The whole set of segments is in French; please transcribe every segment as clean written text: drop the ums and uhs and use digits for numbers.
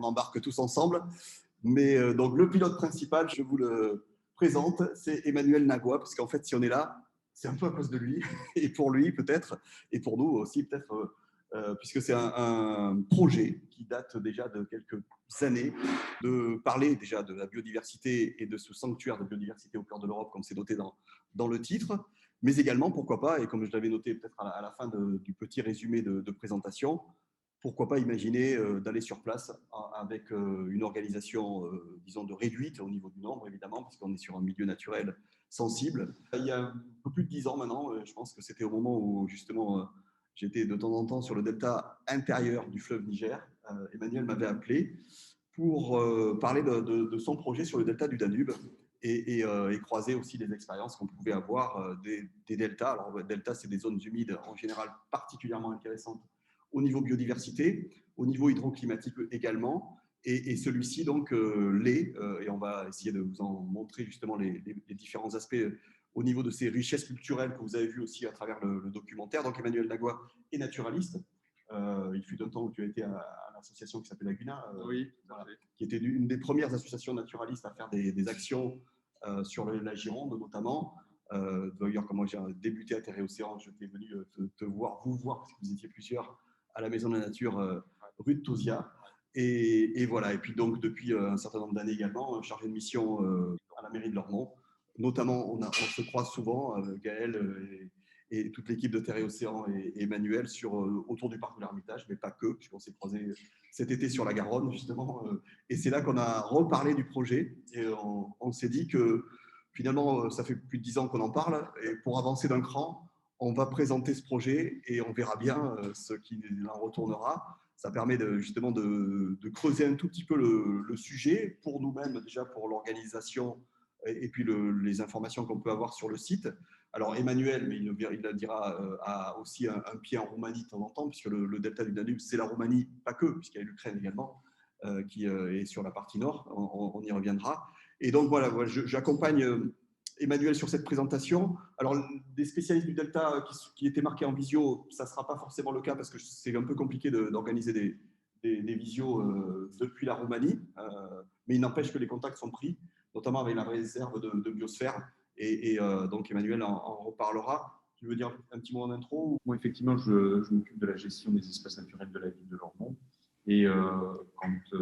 embarque tous ensemble. Mais donc, le pilote principal, je vous le présente, c'est Emmanuel Nagua, parce qu'en fait, si on est là, c'est un peu à cause de lui, et pour lui peut-être, et pour nous aussi peut-être, puisque c'est un projet qui date déjà de quelques années, de parler déjà de la biodiversité et de ce sanctuaire de biodiversité au cœur de l'Europe, comme c'est noté dans le titre, mais également, pourquoi pas, et comme je l'avais noté peut-être à la fin du petit résumé de présentation, pourquoi pas imaginer d'aller sur place avec une organisation, disons, de réduite au niveau du nombre, évidemment, parce qu'on est sur un milieu naturel sensible. Il y a un peu plus de 10 ans maintenant, je pense que c'était au moment où, justement, j'étais de temps en temps sur le delta intérieur du fleuve Niger. Emmanuel m'avait appelé pour parler de son projet sur le delta du Danube et croiser aussi les expériences qu'on pouvait avoir des deltas. Alors, delta, c'est des zones humides en général particulièrement intéressantes au niveau biodiversité, au niveau hydroclimatique également. Et celui-ci, donc, l'est, et on va essayer de vous en montrer justement les différents aspects au niveau de ces richesses culturelles que vous avez vues aussi à travers le documentaire. Donc, Emmanuel Nagua est naturaliste. Il fut un temps où tu as été à l'association qui s'appelle Laguna, oui, voilà, qui était une des premières associations naturalistes à faire des actions sur la Gironde notamment. D'ailleurs, quand moi j'ai débuté à Terre et Océan, je t'ai venu te voir, vous voir, parce que vous étiez plusieurs à la Maison de la Nature rue de Tausia. Et voilà, et puis donc depuis un certain nombre d'années également, chargé de mission à la mairie de Lormont. Notamment, on se croise souvent, Gaël et toute l'équipe de Terre et Océan et Emmanuel autour du parc de l'Ermitage, mais pas que, puisqu'on s'est croisés cet été sur la Garonne, justement. Et c'est là qu'on a reparlé du projet et on s'est dit que finalement, ça fait plus de 10 ans qu'on en parle et pour avancer d'un cran, on va présenter ce projet et on verra bien ce qui en retournera. Ça permet justement de creuser un tout petit peu le sujet pour nous-mêmes, déjà pour l'organisation et puis les informations qu'on peut avoir sur le site. Alors Emmanuel, mais il le dira, a aussi un pied en Roumanie de temps en temps, puisque le delta du Danube, c'est la Roumanie, pas que, puisqu'il y a l'Ukraine également, qui est sur la partie nord, on y reviendra. Et donc voilà, j'accompagne Emmanuel sur cette présentation. Alors des spécialistes du delta qui étaient marqués en visio, ça ne sera pas forcément le cas, parce que c'est un peu compliqué d'organiser des visios depuis la Roumanie, mais il n'empêche que les contacts sont pris, notamment avec la réserve de biosphère. Donc Emmanuel en reparlera. Tu veux dire un petit mot en intro? Moi, effectivement, je m'occupe de la gestion des espaces naturels de la ville de Lormont. Et quand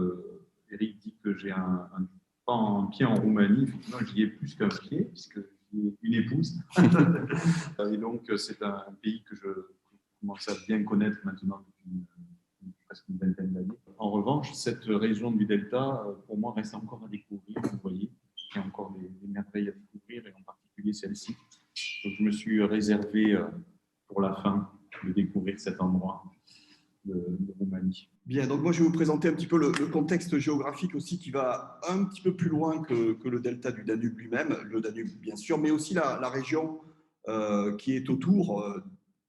Eric dit que j'ai un pied en Roumanie, effectivement, j'y ai plus qu'un pied, puisque j'ai une épouse. Et donc, c'est un pays que je commence à bien connaître maintenant depuis presque une vingtaine d'années. En revanche, cette région du Delta, pour moi, reste encore à découvrir. Vous voyez, il y a encore des merveilles à découvrir, et en particulier celle-ci. Donc, je me suis réservé pour la fin de découvrir cet endroit de Roumanie. Bien, donc moi je vais vous présenter un petit peu le contexte géographique aussi qui va un petit peu plus loin que le delta du Danube lui-même, le Danube bien sûr, mais aussi la région qui est autour,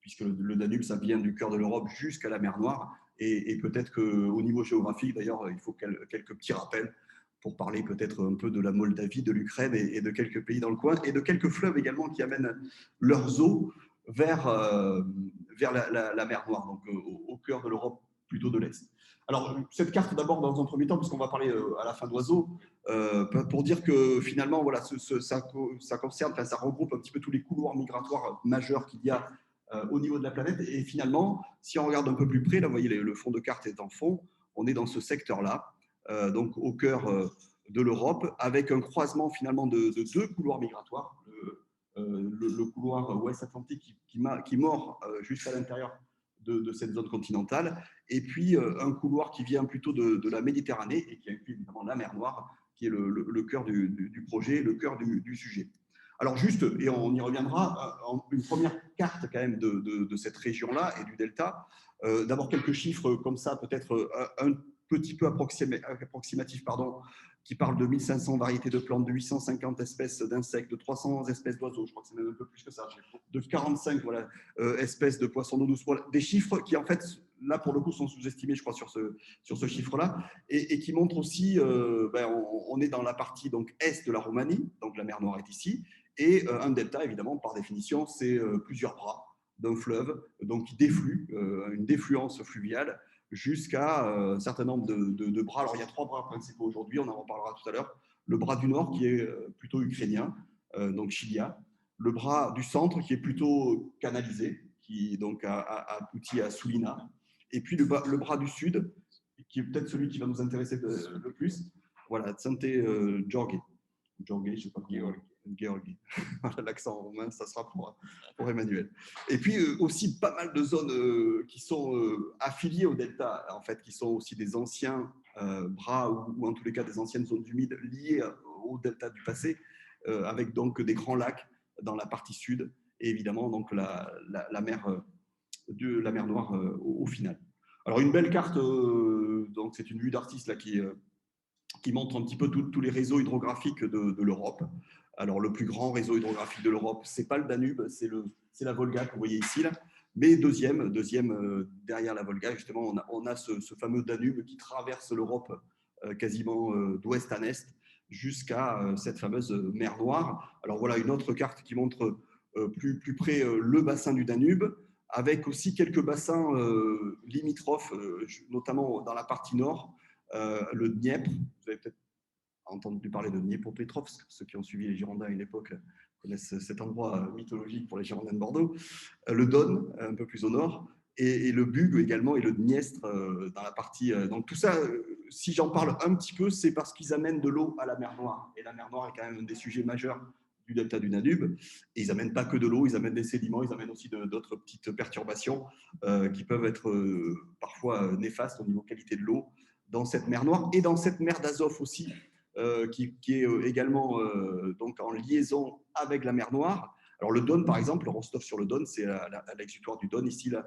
puisque le Danube ça vient du cœur de l'Europe jusqu'à la mer Noire, et peut-être qu'au niveau géographique d'ailleurs il faut quelques petits rappels pour parler peut-être un peu de la Moldavie, de l'Ukraine et de quelques pays dans le coin, et de quelques fleuves également qui amènent leurs eaux vers la mer Noire, donc au cœur de l'Europe plutôt de l'Est. Alors, cette carte d'abord, dans un premier temps, puisqu'on va parler à la fin d'oiseaux, pour dire que finalement, voilà, ça concerne, enfin, ça regroupe un petit peu tous les couloirs migratoires majeurs qu'il y a au niveau de la planète. Et finalement, si on regarde un peu plus près, là, vous voyez, le fond de carte est en fond, on est dans ce secteur-là, donc au cœur de l'Europe, avec un croisement finalement de deux couloirs migratoires. Le couloir ouest-atlantique qui mord juste à l'intérieur de cette zone continentale, et puis un couloir qui vient plutôt de la Méditerranée et qui inclut évidemment la mer Noire, qui est le cœur du projet, le cœur du sujet. Alors juste, et on y reviendra, une première carte quand même de cette région-là et du delta. D'abord quelques chiffres comme ça, peut-être un petit peu approximatif, pardon, qui parle de 1500 variétés de plantes, de 850 espèces d'insectes, de 300 espèces d'oiseaux, je crois que c'est même un peu plus que ça, de 45 voilà, espèces de poissons d'eau douce. Voilà, des chiffres qui, en fait, là, pour le coup, sont sous-estimés, je crois, sur ce chiffre-là, et qui montrent aussi, on est dans la partie donc, est de la Roumanie, donc la mer Noire est ici, et un delta, évidemment, par définition, c'est plusieurs bras d'un fleuve, donc qui déflue, une défluence fluviale jusqu'à un certain nombre de bras. Alors, il y a 3 bras principaux aujourd'hui, on en reparlera tout à l'heure. Le bras du nord qui est plutôt ukrainien, donc Chilia. Le bras du centre qui est plutôt canalisé, qui donc aboutit à Sulina. Et puis le bras du sud, qui est peut-être celui qui va nous intéresser le plus, voilà, Tsante Georgi. Georgi, je ne sais pas comment. Georgi. L'accent romain, ça sera pour Emmanuel. Et puis aussi pas mal de zones qui sont affiliées au delta, en fait, qui sont aussi des anciens bras ou en tous les cas des anciennes zones humides liées au delta du passé, avec donc des grands lacs dans la partie sud et évidemment donc la mer Noire au final. Alors une belle carte, donc c'est une vue d'artiste là qui montre un petit peu tous les réseaux hydrographiques de l'Europe. Alors, le plus grand réseau hydrographique de l'Europe, ce n'est pas le Danube, c'est la Volga que vous voyez ici. Là. Mais deuxième derrière la Volga, justement, on a ce fameux Danube qui traverse l'Europe quasiment d'ouest à est jusqu'à cette fameuse mer Noire. Alors, voilà une autre carte qui montre plus près le bassin du Danube, avec aussi quelques bassins limitrophes, notamment dans la partie nord, le Dniepr. Vous avez peut-être entendu parler de Dniepropetrovsk, ceux qui ont suivi les Girondins à une époque connaissent cet endroit mythologique pour les Girondins de Bordeaux, le Don, un peu plus au nord, et le Bug également, et le Dniestre dans la partie... donc tout ça, si j'en parle un petit peu, c'est parce qu'ils amènent de l'eau à la mer Noire, et la mer Noire est quand même un des sujets majeurs du delta du Danube, et ils n'amènent pas que de l'eau, ils amènent des sédiments, ils amènent aussi d'autres petites perturbations qui peuvent être parfois néfastes au niveau qualité de l'eau dans cette mer Noire, et dans cette mer d'Azov aussi, qui est également donc en liaison avec la mer Noire. Alors le Don, par exemple, le Rostov-sur-le-Don, c'est l'exutoire du Don, ici, là,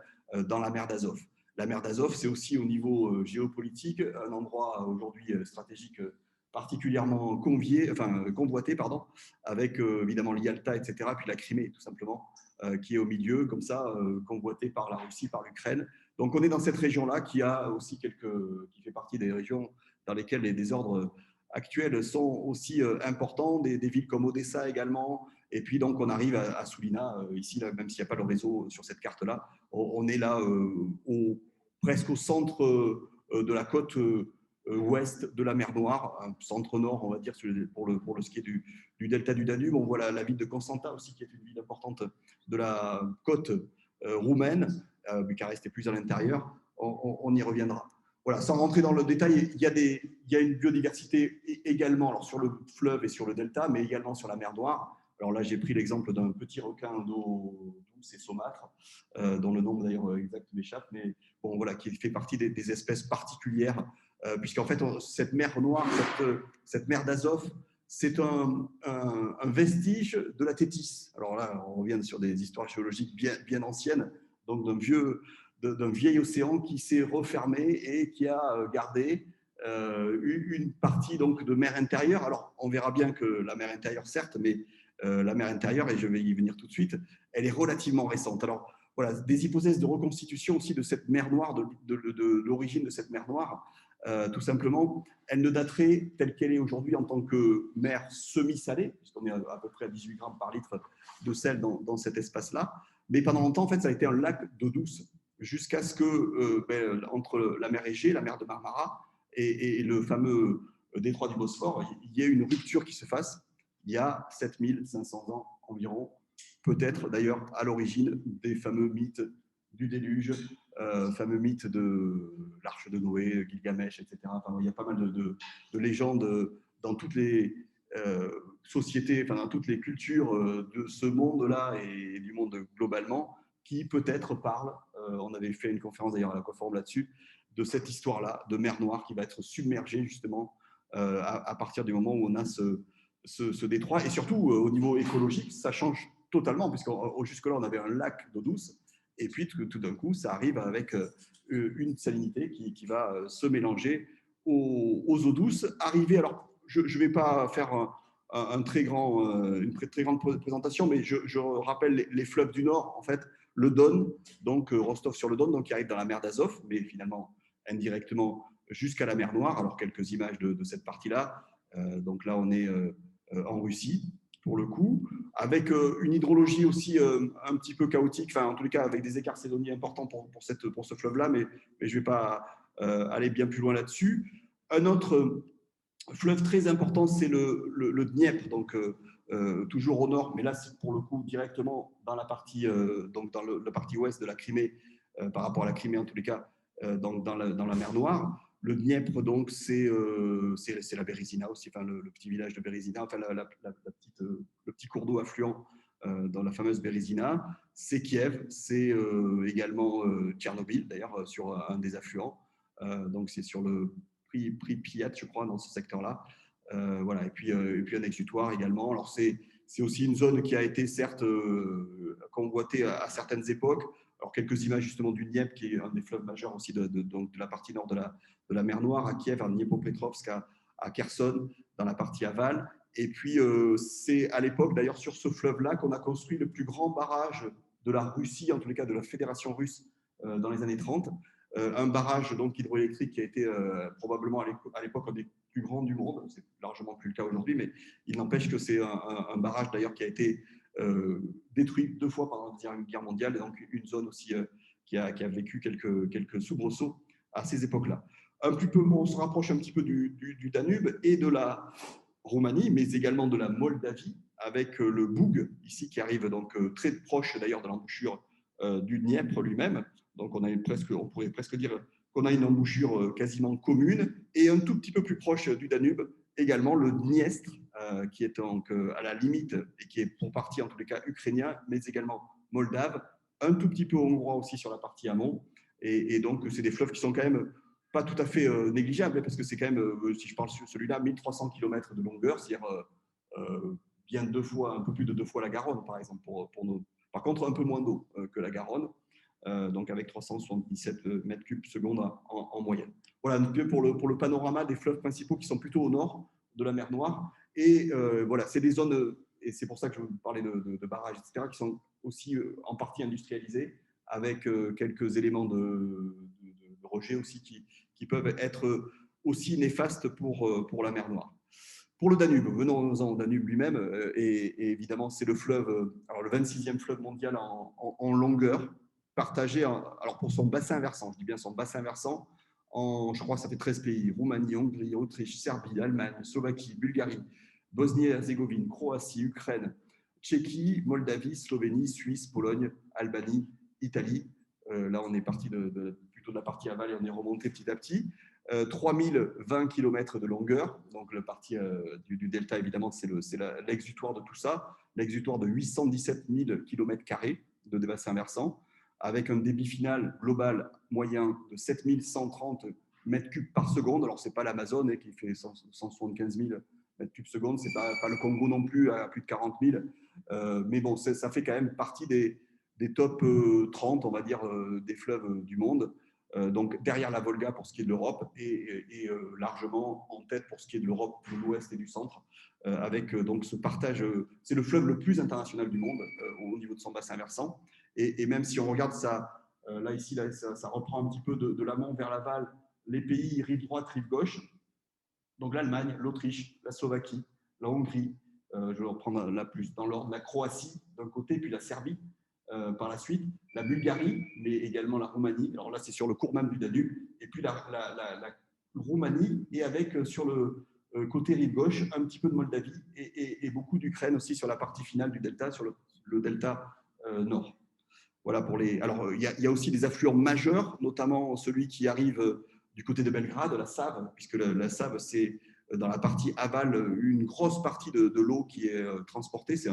dans la mer d'Azov. La mer d'Azov, c'est aussi au niveau géopolitique un endroit aujourd'hui stratégique particulièrement convoité, avec évidemment l'Yalta, etc., puis la Crimée, tout simplement, qui est au milieu, comme ça, convoité par la Russie, par l'Ukraine. Donc on est dans cette région-là qui fait partie des régions dans lesquelles les désordres actuels sont aussi importants, des villes comme Odessa également. Et puis, donc, on arrive à Sulina, ici, là, même s'il n'y a pas le réseau sur cette carte-là. On est là presque au centre de la côte ouest de la mer Noire, un centre-nord, on va dire, pour le ski du delta du Danube. On voit la ville de Constanta aussi, qui est une ville importante de la côte roumaine. Bucarest est plus à l'intérieur. On y reviendra. Voilà, sans rentrer dans le détail, il y a une biodiversité également alors sur le fleuve et sur le delta, mais également sur la mer Noire. Alors là, j'ai pris l'exemple d'un petit requin d'eau douce et saumâtre, dont le nom d'ailleurs exact m'échappe, mais bon, voilà, qui fait partie des espèces particulières, puisqu'en fait, cette mer Noire, cette mer d'Azov, c'est un vestige de la Thétis. Alors là, on revient sur des histoires géologiques bien anciennes, donc d'un vieil océan qui s'est refermé et qui a gardé une partie donc de mer intérieure. Alors, on verra bien que la mer intérieure, certes, mais la mer intérieure, et je vais y venir tout de suite, elle est relativement récente. Alors, voilà, des hypothèses de reconstitution aussi de cette mer Noire, de l'origine de cette mer Noire, tout simplement, elle ne daterait telle qu'elle est aujourd'hui en tant que mer semi-salée, puisqu'on est à peu près à 18 grammes par litre de sel dans cet espace-là, mais pendant longtemps, en fait, ça a été un lac d'eau douce, jusqu'à ce que, entre la mer Égée, la mer de Marmara, et le fameux détroit du Bosphore, il y ait une rupture qui se fasse il y a 7500 ans environ, peut-être d'ailleurs à l'origine des fameux mythes du déluge, fameux mythes de l'arche de Noé, Gilgamesh, etc. Enfin, il y a pas mal de légendes dans toutes les sociétés, enfin, dans toutes les cultures de ce monde-là et du monde globalement, qui peut-être parlent, on avait fait une conférence d'ailleurs à l'Aquaforum là-dessus, de cette histoire-là, de mer Noire qui va être submergée justement à partir du moment où on a ce détroit. Et surtout, au niveau écologique, ça change totalement, puisque jusque-là, on avait un lac d'eau douce, et puis tout d'un coup, ça arrive avec une salinité qui va se mélanger aux eaux douces. Arriver, alors, je ne vais pas faire une très grande présentation, mais je rappelle les fleuves du Nord, en fait, le Don, donc Rostov-sur-le-Don, donc qui arrive dans la mer d'Azov, mais finalement indirectement jusqu'à la mer Noire. Alors quelques images de cette partie-là. Donc là, on est en Russie, pour le coup, avec une hydrologie aussi un petit peu chaotique, enfin en tous les cas avec des écarts saisonniers importants pour ce fleuve-là, mais je ne vais pas aller bien plus loin là-dessus. Un autre fleuve très important, c'est le Dniepr, donc toujours au nord, mais là, c'est pour le coup directement dans la partie, donc dans la partie ouest de la Crimée, par rapport à la Crimée en tous les cas, donc dans la mer Noire. Le Dniepr, donc, c'est la Bérésina aussi, enfin, le petit village de Bérésina, enfin, le petit cours d'eau affluent dans la fameuse Bérésina. C'est Kiev, c'est également Tchernobyl, d'ailleurs, sur un des affluents. Donc, c'est sur le Pripyat, je crois, dans ce secteur-là. Voilà. Et puis un exutoire également. Alors, c'est aussi une zone qui a été certes convoitée à certaines époques. Alors, quelques images justement du Dniepr, qui est un des fleuves majeurs aussi donc de la partie nord de la mer Noire, à Kiev, à Dniepopetrovsk, à Kherson, dans la partie aval. Et puis, c'est à l'époque, d'ailleurs, sur ce fleuve-là, qu'on a construit le plus grand barrage de la Russie, en tous les cas de la Fédération russe, dans les années 30. Un barrage donc hydroélectrique qui a été probablement à l'époque un des plus grands du monde. C'est largement plus le cas aujourd'hui, mais il n'empêche que c'est un barrage d'ailleurs qui a été détruit 2 fois pendant la Deuxième Guerre mondiale, et donc une zone aussi qui a vécu quelques soubresauts à ces époques-là. On se rapproche un petit peu du Danube et de la Roumanie, mais également de la Moldavie, avec le Boug, ici, qui arrive donc très proche d'ailleurs de l'embouchure du Dniepr lui-même. Donc on pourrait presque dire qu'on a une embouchure quasiment commune, et un tout petit peu plus proche du Danube, également le Dniestre, qui est donc à la limite, et qui est pour partie en tous les cas ukrainien, mais également moldave, un tout petit peu hongrois aussi sur la partie amont. Et donc c'est des fleuves qui sont quand même pas tout à fait négligeable, parce que c'est quand même, si je parle sur celui-là, 1300 km de longueur, c'est-à-dire bien 2 fois, un peu plus de 2 fois la Garonne, par exemple, pour nos. Par contre, un peu moins d'eau que la Garonne, donc avec 377 mètres cubes seconde en moyenne. Voilà un peu pour le panorama des fleuves principaux qui sont plutôt au nord de la mer Noire. Et voilà, c'est des zones, et c'est pour ça que je vous parlais de barrages, etc., qui sont aussi en partie industrialisés, avec quelques éléments de rejet aussi qui peuvent être aussi néfastes pour la mer Noire. Pour le Danube, venons-en au Danube lui-même, et évidemment, c'est le fleuve, alors le 26e fleuve mondial en longueur, partagé alors pour son bassin versant, je dis bien son bassin versant, je crois que ça fait 13 pays: Roumanie, Hongrie, Autriche, Serbie, Allemagne, Slovaquie, Bulgarie, Bosnie-Herzégovine, Croatie, Ukraine, Tchéquie, Moldavie, Slovénie, Suisse, Pologne, Albanie, Italie. Là, on est parti plutôt de la partie aval, et on est remonté petit à petit. 3020 km de longueur, donc le parti du delta, évidemment, c'est l'exutoire de tout ça, l'exutoire de 817 000 km² de bassin versant, avec un débit final global moyen de 7130 mètres cubes par seconde. Alors, ce n'est pas l'Amazone qui fait 175 000 mètres cubes seconde, ce n'est pas le Congo non plus à plus de 40 000, mais bon, ça fait quand même partie des top 30, on va dire, des fleuves du monde. Donc derrière la Volga pour ce qui est de l'Europe, et largement en tête pour ce qui est de l'Europe de l'Ouest et du Centre, avec donc ce partage. C'est le fleuve le plus international du monde au niveau de son bassin versant, et même si on regarde ça, là ici, là, ça reprend un petit peu de l'amont vers l'aval, les pays rive droite, rive gauche, donc l'Allemagne, l'Autriche, la Slovaquie, la Hongrie, je vais reprendre là plus dans l'ordre, la Croatie d'un côté, puis la Serbie par la suite, la Bulgarie, mais également la Roumanie. Alors là, c'est sur le cours même du Danube, et puis la Roumanie, et avec sur le côté rive gauche, un petit peu de Moldavie, et beaucoup d'Ukraine aussi sur la partie finale du delta, sur le delta nord. Voilà pour les. Alors, il y a aussi des affluents majeurs, notamment celui qui arrive du côté de Belgrade, la Save, puisque la Save, c'est dans la partie aval une grosse partie de l'eau qui est transportée. C'est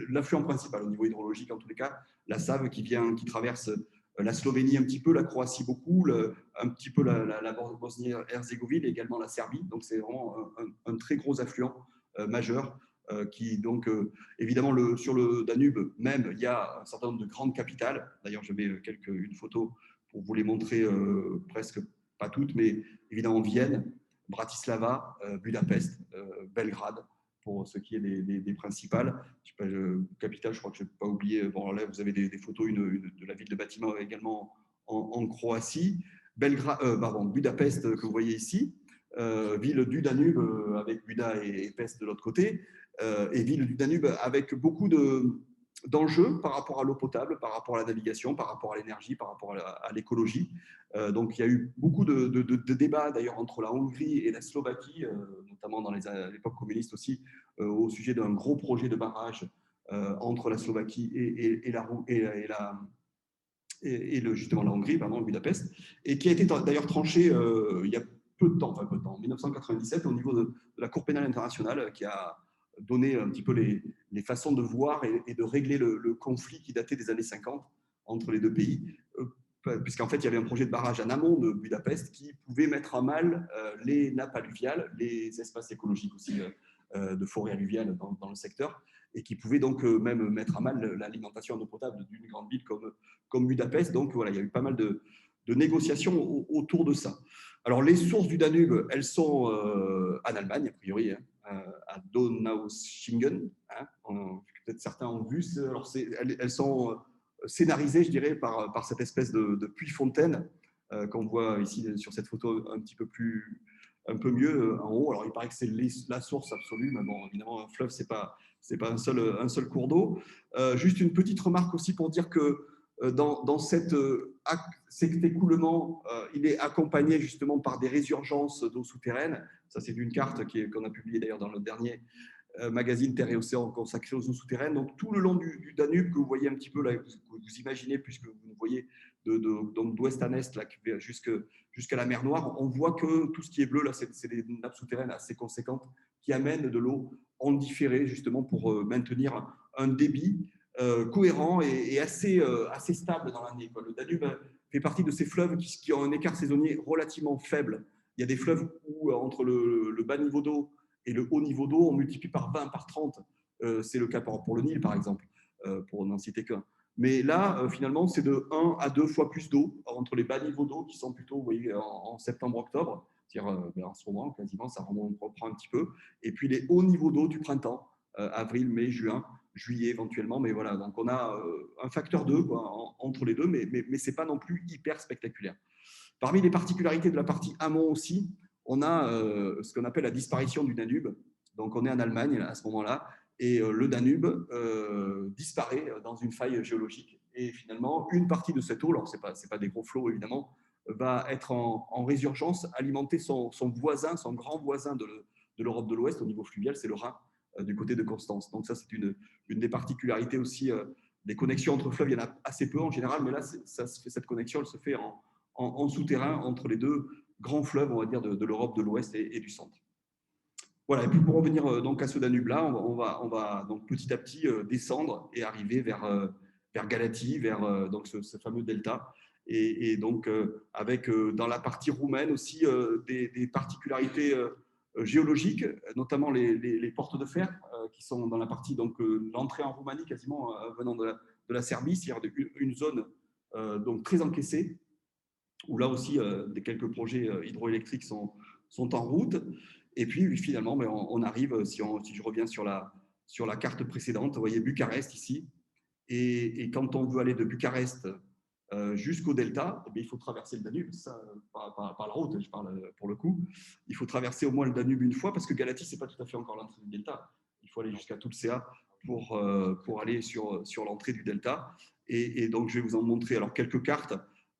l'affluent principal au niveau hydrologique, en tous les cas. La Save qui traverse la Slovénie un petit peu, la Croatie beaucoup, un petit peu la Bosnie-Herzégovine, et également la Serbie. Donc, c'est vraiment un très gros affluent majeur. Qui donc, évidemment, sur le Danube même, il y a un certain nombre de grandes capitales. D'ailleurs, je mets une photo pour vous les montrer, presque pas toutes, mais évidemment Vienne, Bratislava, Budapest, Belgrade, pour ce qui est des principales. Capitale, je crois que je n'ai pas oublié. Bon, là, vous avez des photos de la ville de bâtiment également en Croatie. Budapest, que vous voyez ici, ville du Danube, avec Buda et Pest de l'autre côté. Et ville du Danube avec beaucoup d'enjeux par rapport à l'eau potable, par rapport à la navigation, par rapport à l'énergie, par rapport à l'écologie. Donc il y a eu beaucoup de débats d'ailleurs entre la Hongrie et la Slovaquie, notamment dans l'époque communiste aussi, au sujet d'un gros projet de barrage entre la Slovaquie justement la Hongrie, pardon, Budapest, et qui a été d'ailleurs tranché il y a peu de temps, en 1997, au niveau de la Cour pénale internationale, qui a donné un petit peu les façons de voir et de régler le conflit qui datait des années 50 entre les deux pays, puisqu'en fait, il y avait un projet de barrage en amont de Budapest qui pouvait mettre à mal les nappes alluviales, les espaces écologiques aussi de forêts alluviales dans le secteur, et qui pouvait donc même mettre à mal l'alimentation en eau potable d'une grande ville comme Budapest. Donc voilà, il y a eu pas mal de négociations autour de ça. Alors les sources du Danube, elles sont en Allemagne, a priori, hein, à Donaueschingen. Hein, peut-être certains ont vu. Alors elles sont scénarisées, je dirais, par cette espèce de puits-fontaine qu'on voit ici sur cette photo un peu mieux en haut. Alors il paraît que c'est la source absolue, mais bon, évidemment, un fleuve, c'est pas un seul cours d'eau. Juste une petite remarque aussi pour dire que dans cet écoulement, il est accompagné justement par des résurgences d'eau souterraine. Ça, c'est une carte qu'on a publiée d'ailleurs dans le dernier magazine Terre et Océan consacré aux eaux souterraines. Donc, tout le long du Danube, que vous voyez un petit peu là, vous imaginez, puisque vous voyez donc d'ouest à est, là, jusqu'à la mer Noire, on voit que tout ce qui est bleu, là, c'est des nappes souterraines assez conséquentes qui amènent de l'eau en différé, justement, pour maintenir un débit cohérent et assez stable dans l'année. Le Danube fait partie de ces fleuves qui ont un écart saisonnier relativement faible. Il y a des fleuves où, entre le bas niveau d'eau et le haut niveau d'eau, on multiplie par 20, par 30. C'est le cas pour le Nil, par exemple, pour n'en citer qu'un. Mais là, finalement, c'est de 1 à 2 fois plus d'eau entre les bas niveaux d'eau qui sont plutôt, vous voyez, en septembre-octobre. C'est-à-dire, en ce moment, quasiment, ça reprend un petit peu. Et puis les hauts niveaux d'eau du printemps, avril, mai, juin, juillet éventuellement. Mais voilà, donc on a un facteur 2 quoi, entre les deux, mais ce n'est pas non plus hyper spectaculaire. Parmi les particularités de la partie amont aussi, on a ce qu'on appelle la disparition du Danube. Donc on est en Allemagne à ce moment-là, et le Danube disparaît dans une faille géologique. Et finalement, une partie de cette eau, alors ce n'est pas des gros flots évidemment, va être en résurgence, alimenter son voisin, son grand voisin de l'Europe de l'Ouest au niveau fluvial, c'est le Rhin, du côté de Constance. Donc ça, c'est une des particularités aussi. Les connexions entre fleuves, il y en a assez peu en général, mais là, cette connexion, elle se fait en souterrain entre les deux grands fleuves, on va dire, de l'Europe de l'Ouest et du centre. Voilà, et puis pour revenir donc à ce Danube-là, on va donc petit à petit descendre et arriver vers Galatie, vers donc ce fameux delta. Et donc, avec dans la partie roumaine aussi des particularités géologiques, notamment les portes de fer qui sont dans la partie, donc l'entrée en Roumanie quasiment venant de la Serbie, c'est-à-dire une zone donc très encaissée, où là aussi, quelques projets hydroélectriques sont en route. Et puis, finalement, on arrive, si je reviens sur la carte précédente, vous voyez Bucarest ici. Et quand on veut aller de Bucarest jusqu'au delta, il faut traverser le Danube, ça, par la route, je parle pour le coup. Il faut traverser au moins le Danube une fois, parce que Galatie, ce n'est pas tout à fait encore l'entrée du delta. Il faut aller jusqu'à Tulcea pour aller sur l'entrée du delta. Et donc, je vais vous en montrer alors quelques cartes.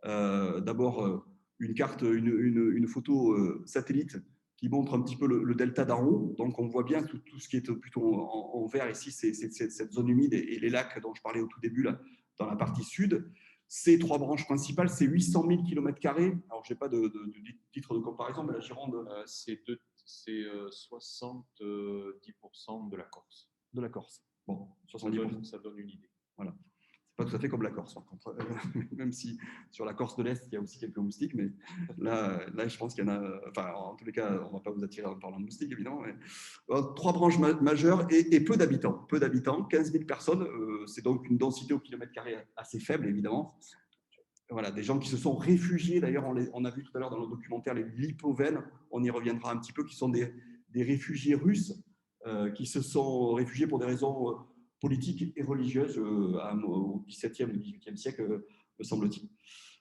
D'abord, une photo satellite qui montre un petit peu le delta d'en haut. Donc, on voit bien tout ce qui est plutôt en vert ici, c'est cette zone humide et les lacs dont je parlais au tout début, là, dans la partie sud. Ces trois branches principales, c'est 800 000 km². Alors, je n'ai pas de titre de comparaison, mais la Gironde… c'est 70% de la Corse. De la Corse. Bon, 70%. Ça donne une idée. Voilà. Pas tout à fait comme la Corse, par contre. Même si sur la Corse de l'Est, il y a aussi quelques moustiques, mais là je pense qu'il y en a. Enfin, en tous les cas, on ne va pas vous attirer en parlant de moustiques, évidemment. Mais, trois branches majeures et peu d'habitants. Peu d'habitants, 15 000 personnes. C'est donc une densité au kilomètre carré assez faible, évidemment. Voilà, des gens qui se sont réfugiés. D'ailleurs, on a vu tout à l'heure dans le documentaire les Lipovènes, on y reviendra un petit peu, qui sont des réfugiés russes qui se sont réfugiés pour des raisons politiques et religieuses au XVIIe ou XVIIIe siècle, me semble-t-il.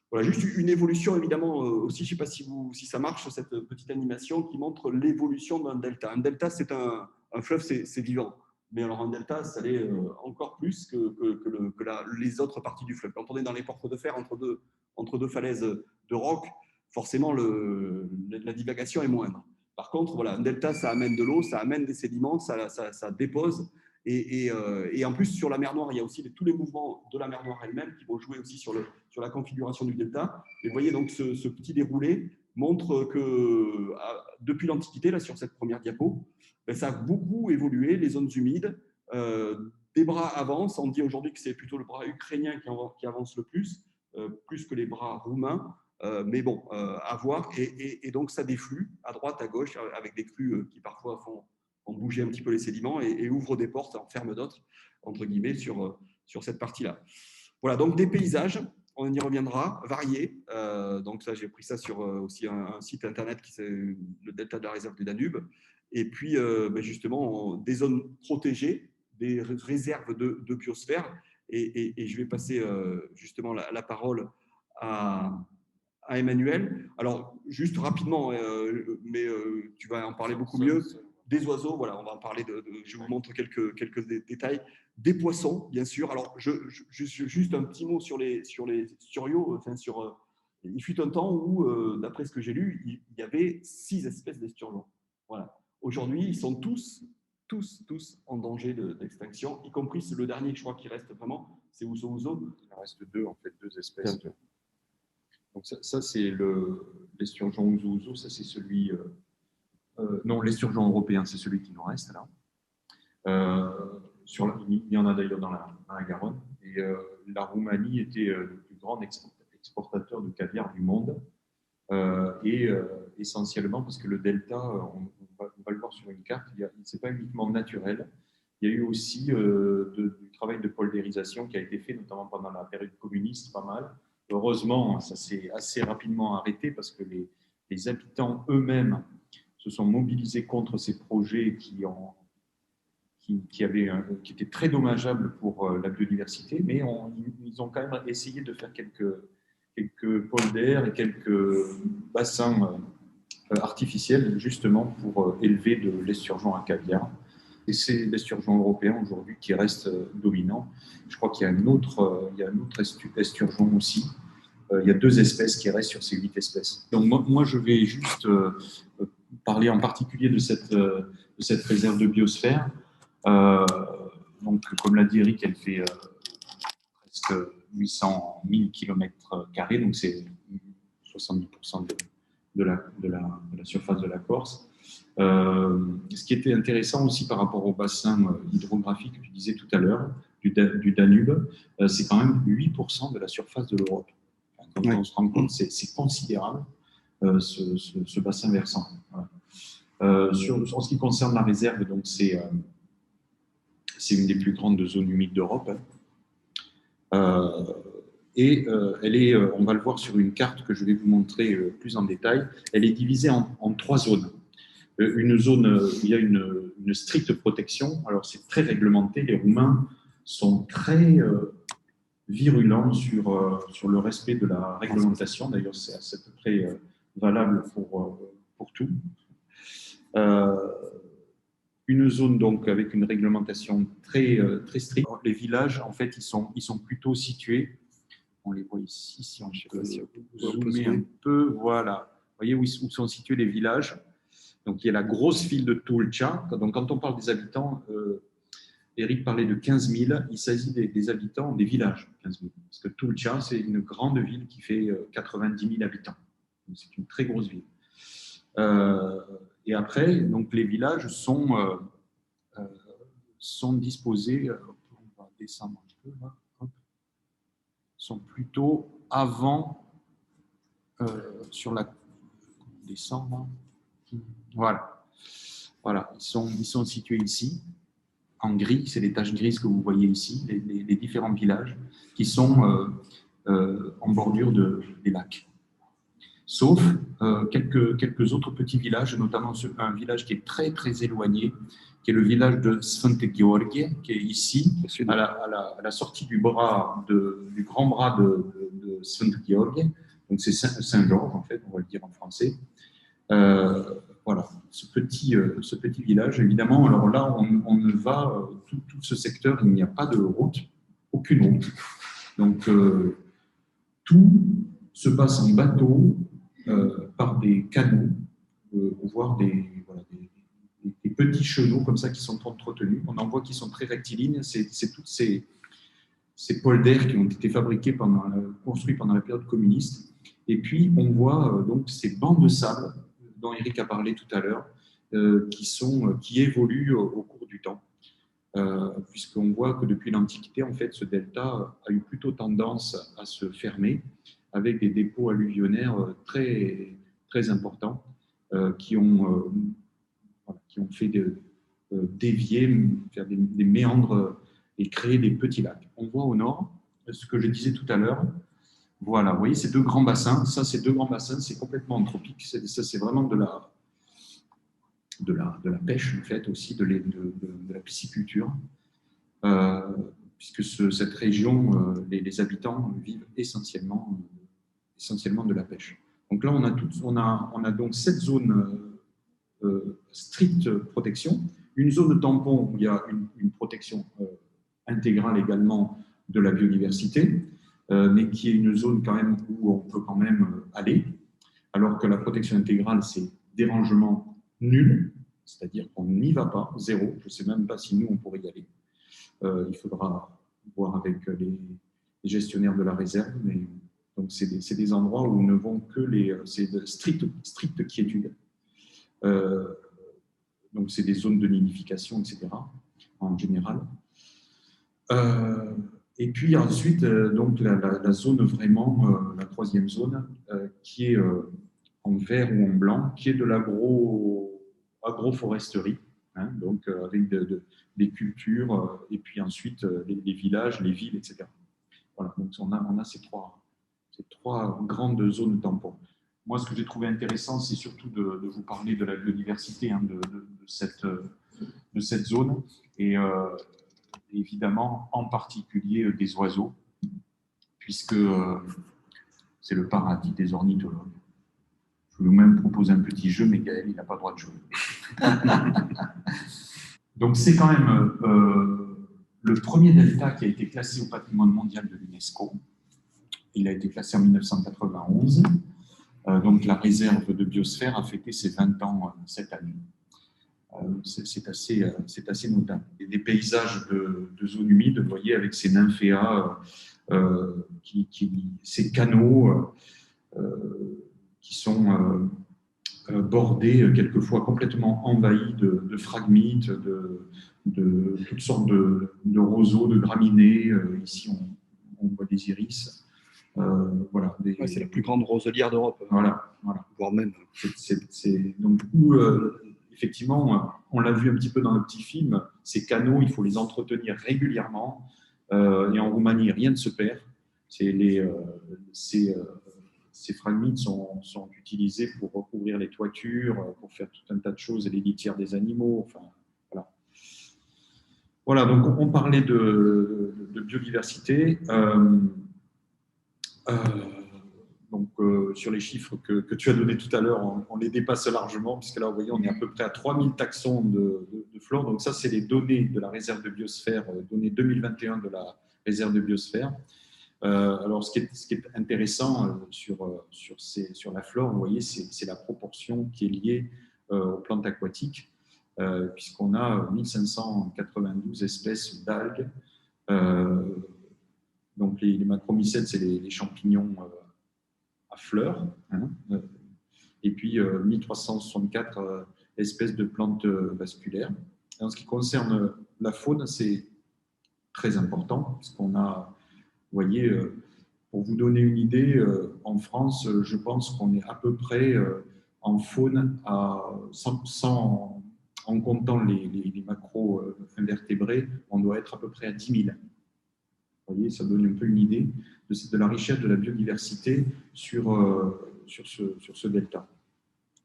Voilà, juste une évolution, évidemment, aussi, je ne sais pas si ça marche, cette petite animation qui montre l'évolution d'un delta. Un delta, c'est un fleuve, c'est vivant. mais alors en delta, ça l'est encore plus que les autres parties du fleuve. Quand on est dans les portes de fer entre deux falaises de roc, forcément la divagation est moindre. Par contre, voilà, un delta, ça amène de l'eau, ça amène des sédiments, ça dépose. Et en plus, sur la mer Noire, il y a aussi tous les mouvements de la mer Noire elle-même qui vont jouer aussi sur la configuration du delta. Et vous voyez donc ce petit déroulé montre que depuis l'Antiquité, là sur cette première diapo, ben, ça a beaucoup évolué, les zones humides. Des bras avancent, on dit aujourd'hui que c'est plutôt le bras ukrainien qui avance le plus que les bras roumains. Mais bon, à voir. Et donc, ça déflue à droite, à gauche, avec des crues qui parfois font bouger un petit peu les sédiments et ouvrent des portes, en ferment d'autres, entre guillemets, sur cette partie-là. Voilà, donc des paysages, on y reviendra, variés. Donc ça, j'ai pris ça sur aussi un site internet qui c'est le delta de la réserve du Danube. Et puis, ben justement, des zones protégées, des réserves de biosphère. Et je vais passer justement la parole à Emmanuel. Alors, juste rapidement, mais tu vas en parler beaucoup mieux. Des oiseaux, voilà, on va en parler. Je vous montre quelques détails. Des poissons, bien sûr. Alors, juste un petit mot sur les sturiaux. Enfin, il fut un temps où, d'après ce que j'ai lu, il y avait 6 espèces d'esturgeons. Voilà. Aujourd'hui, ils sont tous en danger d'extinction, y compris le dernier, je crois, qui reste vraiment, c'est Ouzo Ouzo. Il en reste 2, en fait, 2 espèces. Donc ça c'est l'esturgeon Ouzo, ça c'est celui... non, l'esturgeon européen, c'est celui qui nous reste là. Il y en a d'ailleurs dans la Garonne. Et la Roumanie était le plus grand exportateur de caviar du monde. Essentiellement parce que le delta, on va le voir sur une carte, ce n'est pas uniquement naturel. Il y a eu aussi du travail de poldérisation qui a été fait, notamment pendant la période communiste, pas mal. Heureusement, ça s'est assez rapidement arrêté parce que les habitants eux-mêmes se sont mobilisés contre ces projets qui étaient très dommageables pour la biodiversité, mais ils ont quand même essayé de faire quelques polders et quelques bassins artificiels justement pour élever de l'esturgeon à caviar. Et c'est l'esturgeon européen aujourd'hui qui reste dominant. Je crois qu'il y a un autre esturgeon aussi. Il y a 2 espèces qui restent sur ces 8 espèces. Donc moi je vais juste parler en particulier de cette réserve de biosphère. Donc comme l'a dit Eric, elle fait presque 800 000 km², donc c'est 70% de la surface de la Corse. Ce qui était intéressant aussi par rapport au bassin hydrographique que tu disais tout à l'heure, du Danube, c'est quand même 8% de la surface de l'Europe. Quand on se rend compte, c'est considérable, ce bassin versant. Voilà. En ce qui concerne la réserve, donc c'est une des plus grandes zones humides d'Europe. Elle est, on va le voir sur une carte que je vais vous montrer plus en détail, elle est divisée en 3 zones. Une zone où il y a une stricte protection, alors c'est très réglementé, les Roumains sont très virulents sur le respect de la réglementation, d'ailleurs c'est à peu près valable pour tout. Une zone donc avec une réglementation très stricte. Les villages, en fait, ils sont plutôt situés. On les voit ici, si on peut zoomer un peu. Voilà. Vous voyez où sont situés les villages. Donc, il y a la grosse ville de Tulcea. Donc, quand on parle des habitants, Eric parlait de 15 000. Il s'agit des habitants des villages, 15 000. Parce que Tulcea, c'est une grande ville qui fait 90 000 habitants. C'est une très grosse ville. Et après, donc, les villages sont disposés, on va descendre un peu là, hop, sont plutôt avant, sur la descendre, voilà, ils sont situés ici, en gris, c'est les taches grises que vous voyez ici, les différents villages qui sont en bordure des lacs. Sauf quelques autres petits villages, notamment un village qui est très très éloigné, qui est le village de Sfântă Gheorghe, qui est ici, à la sortie du grand bras de Sfântă Gheorghe. Donc c'est Saint-Georges, en fait, on va le dire en français. voilà, ce petit village, évidemment. Alors là, on ne va, tout ce secteur, il n'y a pas de route, aucune route. Donc, tout se passe en bateau, par des canaux, voire des petits chenaux comme ça qui sont entretenus. On en voit qui sont très rectilignes. C'est toutes ces polders qui ont été fabriqués construits pendant la période communiste. Et puis, on voit donc ces bancs de sable dont Eric a parlé tout à l'heure, qui évoluent au cours du temps. Puisqu'on voit que depuis l'Antiquité, en fait, ce delta a eu plutôt tendance à se fermer, avec des dépôts alluvionnaires très, très importants qui ont fait dévier, faire des méandres et créer des petits lacs. On voit au nord ce que je disais tout à l'heure. Voilà, vous voyez ces deux grands bassins. Ça, ces deux grands bassins, c'est complètement anthropique. Ça, c'est vraiment de la pêche, en fait, aussi de la pisciculture. Puisque cette région, les habitants vivent essentiellement de la pêche. Donc là, on a donc cette zone stricte protection, une zone tampon où il y a une protection intégrale également de la biodiversité, mais qui est une zone quand même où on peut quand même aller, alors que la protection intégrale, c'est dérangement nul, c'est-à-dire qu'on n'y va pas, zéro. Je ne sais même pas si nous, on pourrait y aller. Il faudra voir avec les gestionnaires de la réserve, mais donc c'est des endroits où ne vont que c'est de stricte quiétude. Donc c'est des zones de nidification, etc. en général. Et puis ensuite, donc la zone vraiment, la troisième zone, qui est en vert ou en blanc, qui est de l'agroforesterie, hein, donc avec des cultures, et puis ensuite les villages, les villes, etc. Voilà, donc on a ces trois grandes zones tampons. Moi, ce que j'ai trouvé intéressant, c'est surtout de vous parler de la biodiversité, hein, de cette zone, et évidemment, en particulier des oiseaux, puisque c'est le paradis des ornithologues. Je vais vous-même proposer un petit jeu, mais Gaël, il n'a pas le droit de jouer. Donc, c'est quand même le premier delta qui a été classé au patrimoine mondial de l'UNESCO. Il a été classé en 1991. Donc, la réserve de biosphère a fêté ses 20 ans cette année. C'est assez notable. Et des paysages de zones humides, vous voyez, avec ces nymphéas, ces canaux qui sont bordés, quelquefois complètement envahis de phragmites, de toutes sortes de roseaux, de graminées. Ici, on voit des iris. Voilà, c'est la plus grande roselière d'Europe. Voilà. Voire même. Donc, effectivement, on l'a vu un petit peu dans le petit film, ces canaux, il faut les entretenir régulièrement. Et en Roumanie, rien ne se perd. Ces phragmites sont utilisés pour recouvrir les toitures, pour faire tout un tas de choses, et les litières des animaux. Enfin, voilà, donc on parlait de biodiversité. Donc, sur les chiffres que tu as donnés tout à l'heure, on les dépasse largement, puisque là, vous voyez, on est à peu près à 3000 taxons de flore. Donc, ça, c'est les données de la réserve de biosphère, données 2021 de la réserve de biosphère. Alors, ce qui est intéressant sur la flore, vous voyez, c'est la proportion qui est liée aux plantes aquatiques, puisqu'on a 1592 espèces d'algues. Donc, les macromycètes, c'est les champignons à fleurs, hein, et puis 1364 espèces de plantes vasculaires. Et en ce qui concerne la faune, c'est très important, parce qu'on a, vous voyez, pour vous donner une idée, en France, je pense qu'on est à peu près en faune, en comptant les macro-invertébrés, on doit être à peu près à 10 000. Vous voyez, ça donne un peu une idée de la richesse de la biodiversité sur ce delta.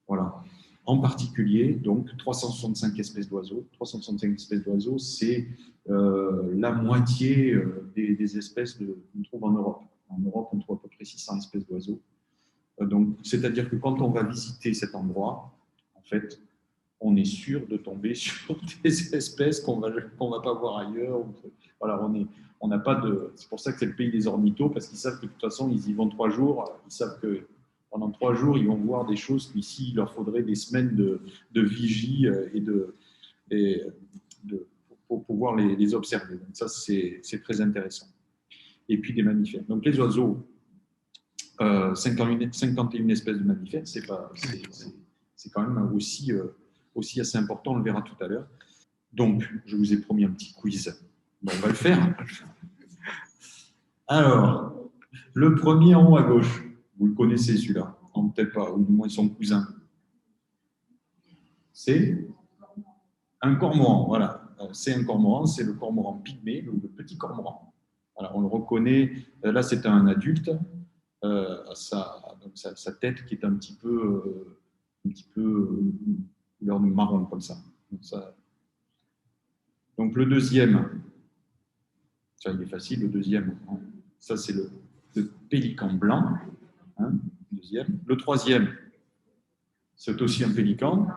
Voilà. En particulier, donc, 365 espèces d'oiseaux. 365 espèces d'oiseaux, c'est la moitié des espèces qu'on trouve en Europe. En Europe, on trouve à peu près 600 espèces d'oiseaux. Donc, c'est-à-dire que quand on va visiter cet endroit, en en fait, on est sûr de tomber sur des espèces qu'on va pas voir ailleurs. Voilà, on n'a pas de. C'est pour ça que c'est le pays des ornithos, parce qu'ils savent que de toute façon, ils y vont 3 jours. Ils savent que pendant 3 jours, ils vont voir des choses qu'ici, il leur faudrait des semaines de vigie pour pouvoir les observer. Donc ça, c'est très intéressant. Et puis des mammifères. Donc les oiseaux, 51 espèces de mammifères, c'est quand même aussi assez important, on le verra tout à l'heure. Donc, je vous ai promis un petit quiz. Bon, on va le faire. Alors, le premier en haut à gauche, vous le connaissez celui-là, peut-être pas, ou du moins son cousin. C'est un cormoran, voilà. C'est un cormoran, c'est le cormoran pygmée, le petit cormoran. Voilà, on le reconnaît, là c'est un adulte, sa tête qui est un petit peu couleur de marron comme ça. Donc le deuxième, ça il est facile, le deuxième, ça c'est le pélican blanc, hein, deuxième. Le troisième, c'est aussi un pélican,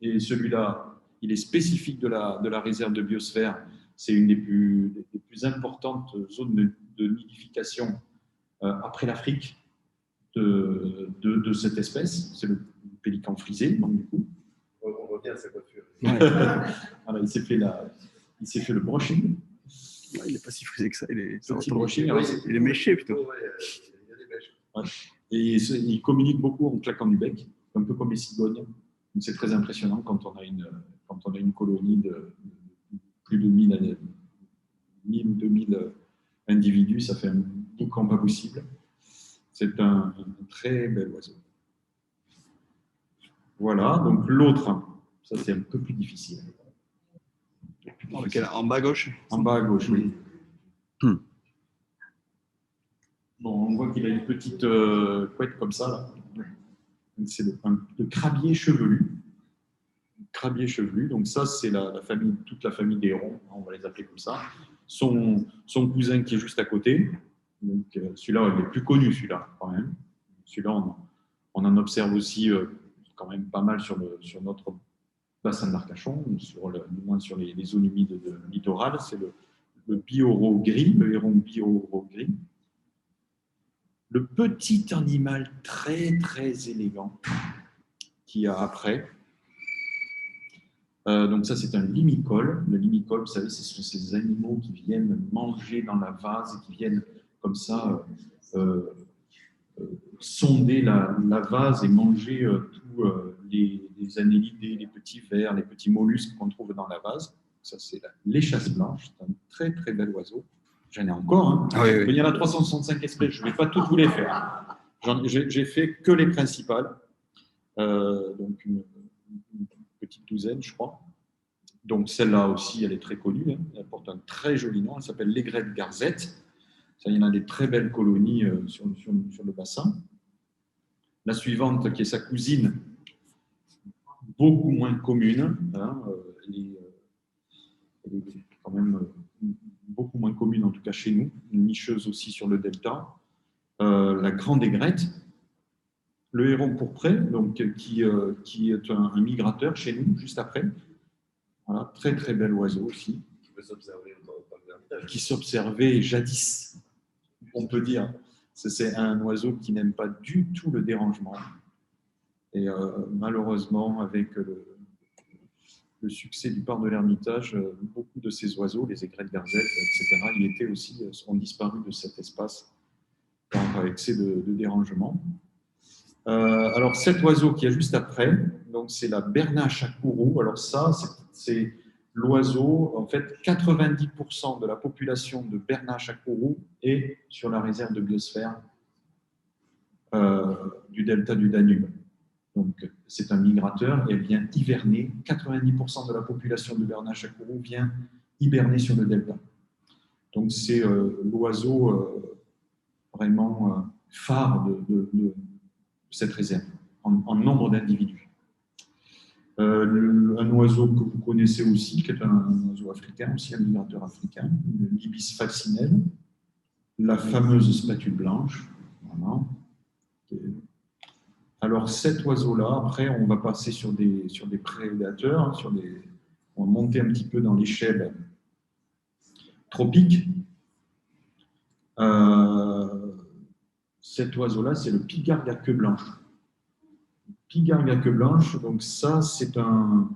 et celui-là, il est spécifique de la réserve de biosphère. C'est une des plus importantes zones de nidification après l'Afrique de cette espèce. C'est le pélican frisé, donc du coup. On revient à sa coiffure. Voilà, il s'est fait le brushing. Il n'est pas si frisé que ça. Il est méché plutôt. Il y a des mèches. Ouais. Et il communique beaucoup en claquant du bec, un peu comme les cigognes. C'est très impressionnant quand on a une colonie de plus de 1000 ou 2000 individus, ça fait un boucan pas possible. C'est un très bel oiseau. Voilà, donc l'autre, ça c'est un peu plus difficile. En bas à gauche? En bas à gauche, oui. Bon, on voit qu'il a une petite couette comme ça, là. C'est le crabier chevelu. Crabier chevelu, donc ça c'est toute la famille des hérons, on va les appeler comme ça. Son cousin qui est juste à côté, donc celui-là il est plus connu, celui-là quand même. Celui-là on en observe aussi quand même pas mal sur notre bassin d'Arcachon, du moins sur les zones humides littorales. C'est le bihoreau gris, le héron bihoreau gris. Le petit animal très très élégant qu'il y a après. Donc ça, c'est un limicole. Le limicole, vous savez, ce sont ces animaux qui viennent manger dans la vase et qui viennent comme ça sonder la vase et manger tous les annélidés, les petits vers, les petits mollusques qu'on trouve dans la vase. Ça, c'est l'échasse blanche. C'est un très, très bel oiseau. J'en ai encore. Hein. Ah, oui. Il y en a 365 espèces. Je ne vais pas toutes vous les faire. J'ai fait que les principales. Donc, une petite douzaine, je crois. Donc, celle-là aussi, elle est très connue. Hein. Elle porte un très joli nom. Elle s'appelle l'aigrette garzette. Ça, il y en a des très belles colonies sur le bassin. La suivante, qui est sa cousine, beaucoup moins commune. Hein, elle est quand même beaucoup moins commune, en tout cas chez nous. Une nicheuse aussi sur le delta. La grande aigrette. Le héron pourpré, donc, qui est un migrateur chez nous, juste après. Voilà, très très bel oiseau aussi. Qui s'observait jadis, on peut dire. C'est un oiseau qui n'aime pas du tout le dérangement. Et malheureusement, avec le succès du parc de l'Ermitage, beaucoup de ces oiseaux, les aigrettes garzettes, etc., ont disparu de cet espace par excès de dérangement. Alors, cet oiseau qui est juste après, donc c'est la bernache à courroux. Alors ça, c'est l'oiseau, en fait, 90% de la population de bernache à courroux est sur la réserve de biosphère du delta du Danube. Donc, c'est un migrateur et elle vient hiverner. 90% de la population de bernache à courroux vient hiberner sur le delta. Donc, c'est l'oiseau vraiment phare de cette réserve, en nombre d'individus. Un oiseau que vous connaissez aussi, qui est un oiseau africain, aussi un migrateur africain, l'ibis falcinelle, la fameuse spatule blanche. Voilà. Alors, cet oiseau-là, après, on va passer sur des prédateurs, on va monter un petit peu dans l'échelle tropique. Cet oiseau-là, c'est le pigargue à queue blanche. Pigargue à queue blanche, donc ça, c'est un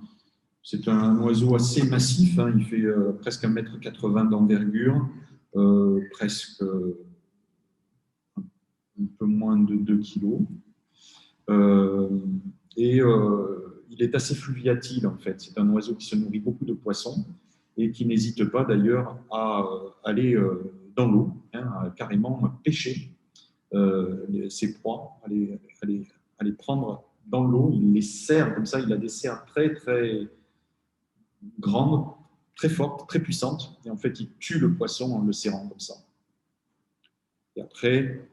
oiseau assez massif, hein. Il fait presque 1,80 m d'envergure, presque un peu moins de 2 kg. Il est assez fluviatile, en fait. C'est un oiseau qui se nourrit beaucoup de poissons et qui n'hésite pas d'ailleurs à aller dans l'eau, hein, à carrément pêcher ses proies, à les prendre dans l'eau. Il les serre comme ça, il a des serres très très grandes, très fortes, très puissantes, et en fait il tue le poisson en le serrant comme ça. Et après,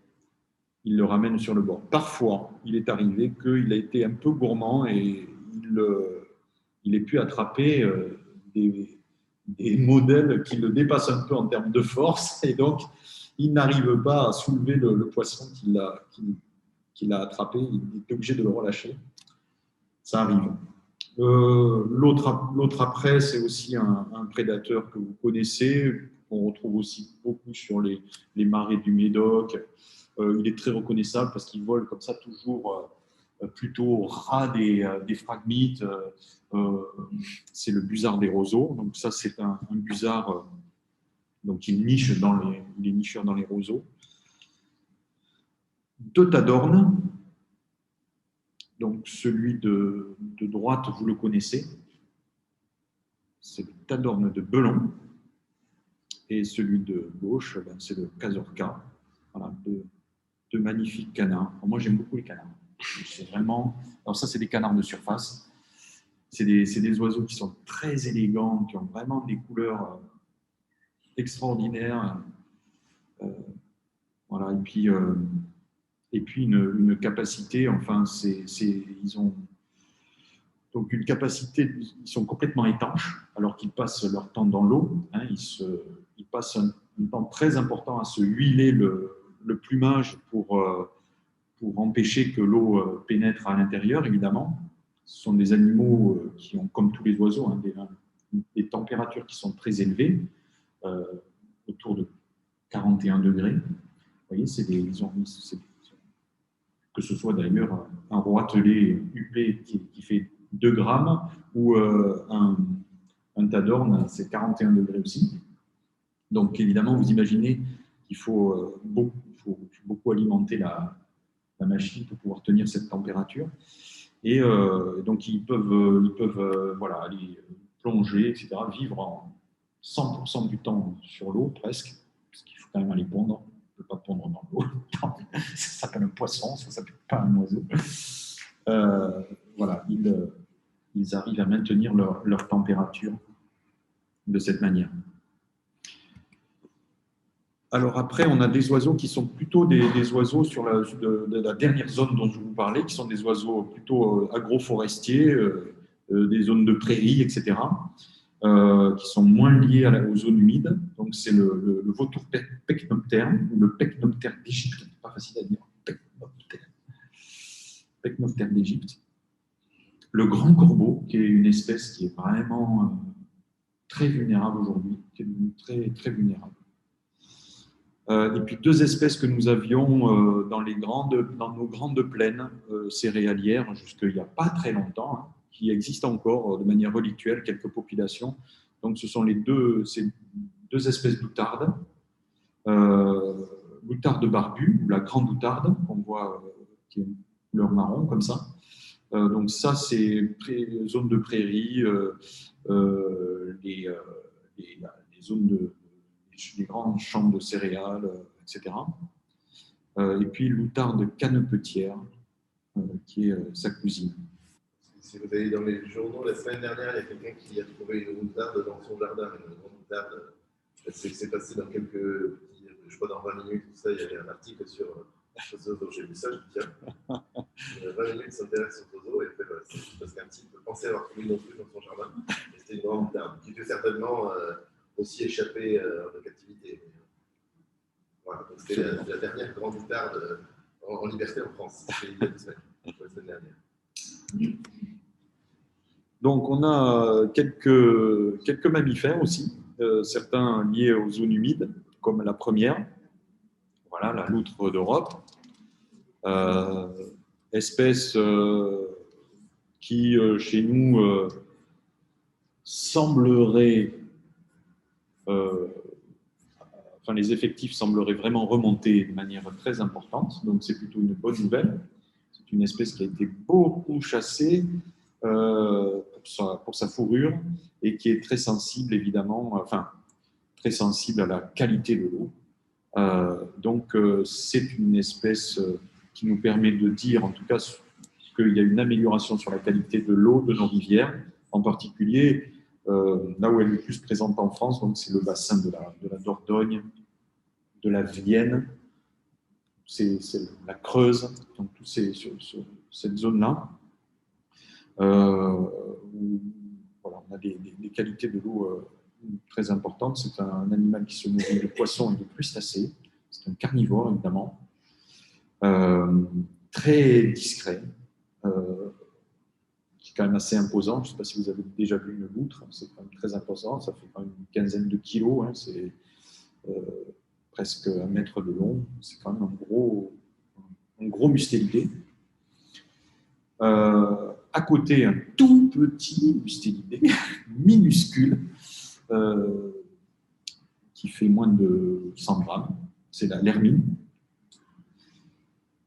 il le ramène sur le bord. Parfois, il est arrivé qu'il a été un peu gourmand et il ait pu attraper des modèles qui le dépassent un peu en termes de force, et donc il n'arrive pas à soulever le poisson qu'il a attrapé, il est obligé de le relâcher. Ça arrive. L'autre après, c'est aussi un prédateur que vous connaissez, qu'on retrouve aussi beaucoup sur les marais du Médoc. Il est très reconnaissable parce qu'il vole comme ça toujours plutôt au ras des phragmites. C'est le busard des roseaux. Donc ça, c'est un busard donc il niche il est nicheur dans les roseaux. Deux tadornes. Donc celui de droite, vous le connaissez. C'est le tadorne de Belon. Et celui de gauche, c'est le Cazorca. Voilà, deux magnifiques canards. Alors moi, j'aime beaucoup les canards. C'est vraiment. Alors ça, c'est des canards de surface. C'est des oiseaux qui sont très élégants, qui ont vraiment des couleurs extraordinaires. Voilà. Et puis une capacité. Enfin, ils ont donc une capacité. Ils sont complètement étanches, alors qu'ils passent leur temps dans l'eau. Hein, ils passent un temps très important à se huiler le plumage pour empêcher que l'eau pénètre à l'intérieur, évidemment. Ce sont des animaux qui ont, comme tous les oiseaux, hein, des températures qui sont très élevées, autour de 41 degrés. Vous voyez, que ce soit d'ailleurs un roitelet huppé qui fait 2 grammes ou un tadorne, c'est 41 degrés aussi. Donc évidemment, vous imaginez qu'il faut beaucoup alimenter la machine pour pouvoir tenir cette température. Et donc, ils peuvent voilà, aller plonger, etc., vivre en 100% du temps sur l'eau, presque, parce qu'il faut quand même aller pondre. On ne peut pas pondre dans l'eau. Ça s'appelle un poisson, ça ne s'appelle pas un oiseau. Voilà, ils arrivent à maintenir leur température de cette manière. Alors après, on a des oiseaux qui sont plutôt des oiseaux de la dernière zone dont je vous parlais, qui sont des oiseaux plutôt agroforestiers, des zones de prairies, etc., qui sont moins liés aux zones humides. Donc c'est le vautour pecnoptère, ou le pecnoptère d'Égypte, c'est pas facile à dire, pecnoptère d'Égypte. Le grand corbeau, qui est une espèce qui est vraiment très vulnérable aujourd'hui, qui est devenue très, très vulnérable. Et puis deux espèces que nous avions dans nos grandes plaines céréalières jusqu'il n'y a pas très longtemps, hein, qui existent encore de manière relictuelle, quelques populations. Donc ce sont ces deux espèces d'outardes, l'outarde barbue, ou la grande outarde, qu'on voit qui est une couleur marron comme ça. Donc ça, c'est zone de prairie, les zones des grandes champs de céréales, etc. Et puis l'outarde canepetière, qui est sa cousine. Si vous allez dans les journaux, la semaine dernière, il y a quelqu'un qui a trouvé une outarde dans son jardin. Une grande outarde. C'est passé dans quelques petits, je crois dans 20 minutes, tout ça, il y avait un article sur les oiseaux. J'ai vu ça, je me dis tiens, 20 minutes s'intéresse aux oiseaux, et fait, c'est parce qu'un type pensait avoir trouvé une autruche dans son jardin. Et c'était une grande outarde qui peut certainement aussi échapper de captivité. Voilà, c'était la dernière grande outarde en liberté en France. Il y a 2 semaines. la semaine dernière. Donc, on a quelques mammifères aussi, certains liés aux zones humides, comme la première, voilà, la loutre d'Europe, espèce qui, chez nous, semblerait, enfin, les effectifs sembleraient vraiment remonter de manière très importante, donc c'est plutôt une bonne nouvelle. C'est une espèce qui a été beaucoup chassée pour sa fourrure et qui est très sensible, évidemment, enfin, très sensible à la qualité de l'eau. Donc, c'est une espèce qui nous permet de dire, en tout cas, qu'il y a une amélioration sur la qualité de l'eau de nos rivières, en particulier là où elle est le plus présente en France, donc c'est le bassin de la Dordogne, de la Vienne, c'est la Creuse, donc tout sur cette zone-là. Où, voilà, on a des qualités de l'eau très importantes. C'est un animal qui se nourrit de poissons et de crustacés. C'est un carnivore, évidemment. Très discret. Qui est quand même assez imposant. Je ne sais pas si vous avez déjà vu une loutre. C'est quand même très imposant. Ça fait quand même une quinzaine de kilos. Hein. C'est presque 1 mètre de long. C'est quand même un gros mustélidé. À côté, un tout petit mustélidé, minuscule, qui fait moins de 100 grammes. C'est l'hermine.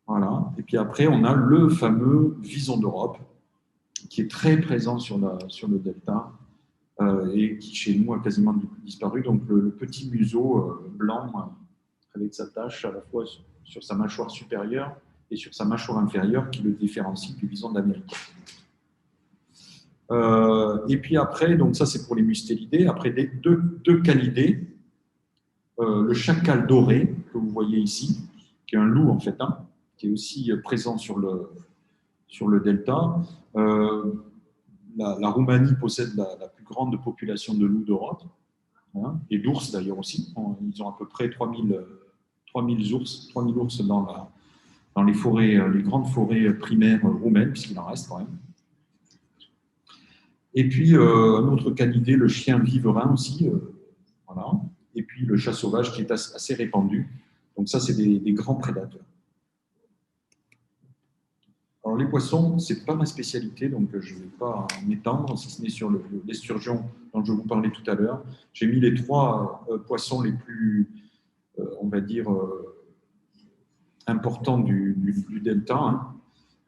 Voilà. Et puis après, on a le fameux vison d'Europe, qui est très présent sur le delta et qui, chez nous, a quasiment disparu. Donc, le petit museau blanc avec sa tache à la fois sur sa mâchoire supérieure et sur sa mâchoire inférieure qui le différencie du vison d'Amérique. Et puis après, donc ça c'est pour les mustélidés. Après, deux canidés, le chacal doré, que vous voyez ici, qui est un loup en fait, hein, qui est aussi présent sur le delta. La Roumanie possède la plus grande population de loups d'Europe, hein, et d'ours d'ailleurs aussi. Ils ont à peu près 3000 ours dans les forêts, les grandes forêts primaires roumaines, puisqu'il en reste quand même. Et puis, un autre canidé, le chien viverin aussi, voilà. Et puis, le chat sauvage qui est assez répandu. Donc ça, c'est des grands prédateurs. Alors, les poissons, ce n'est pas ma spécialité, donc je ne vais pas m'étendre, si ce n'est sur l'esturgeon dont je vous parlais tout à l'heure. J'ai mis les 3 poissons les plus, on va dire, importants du delta.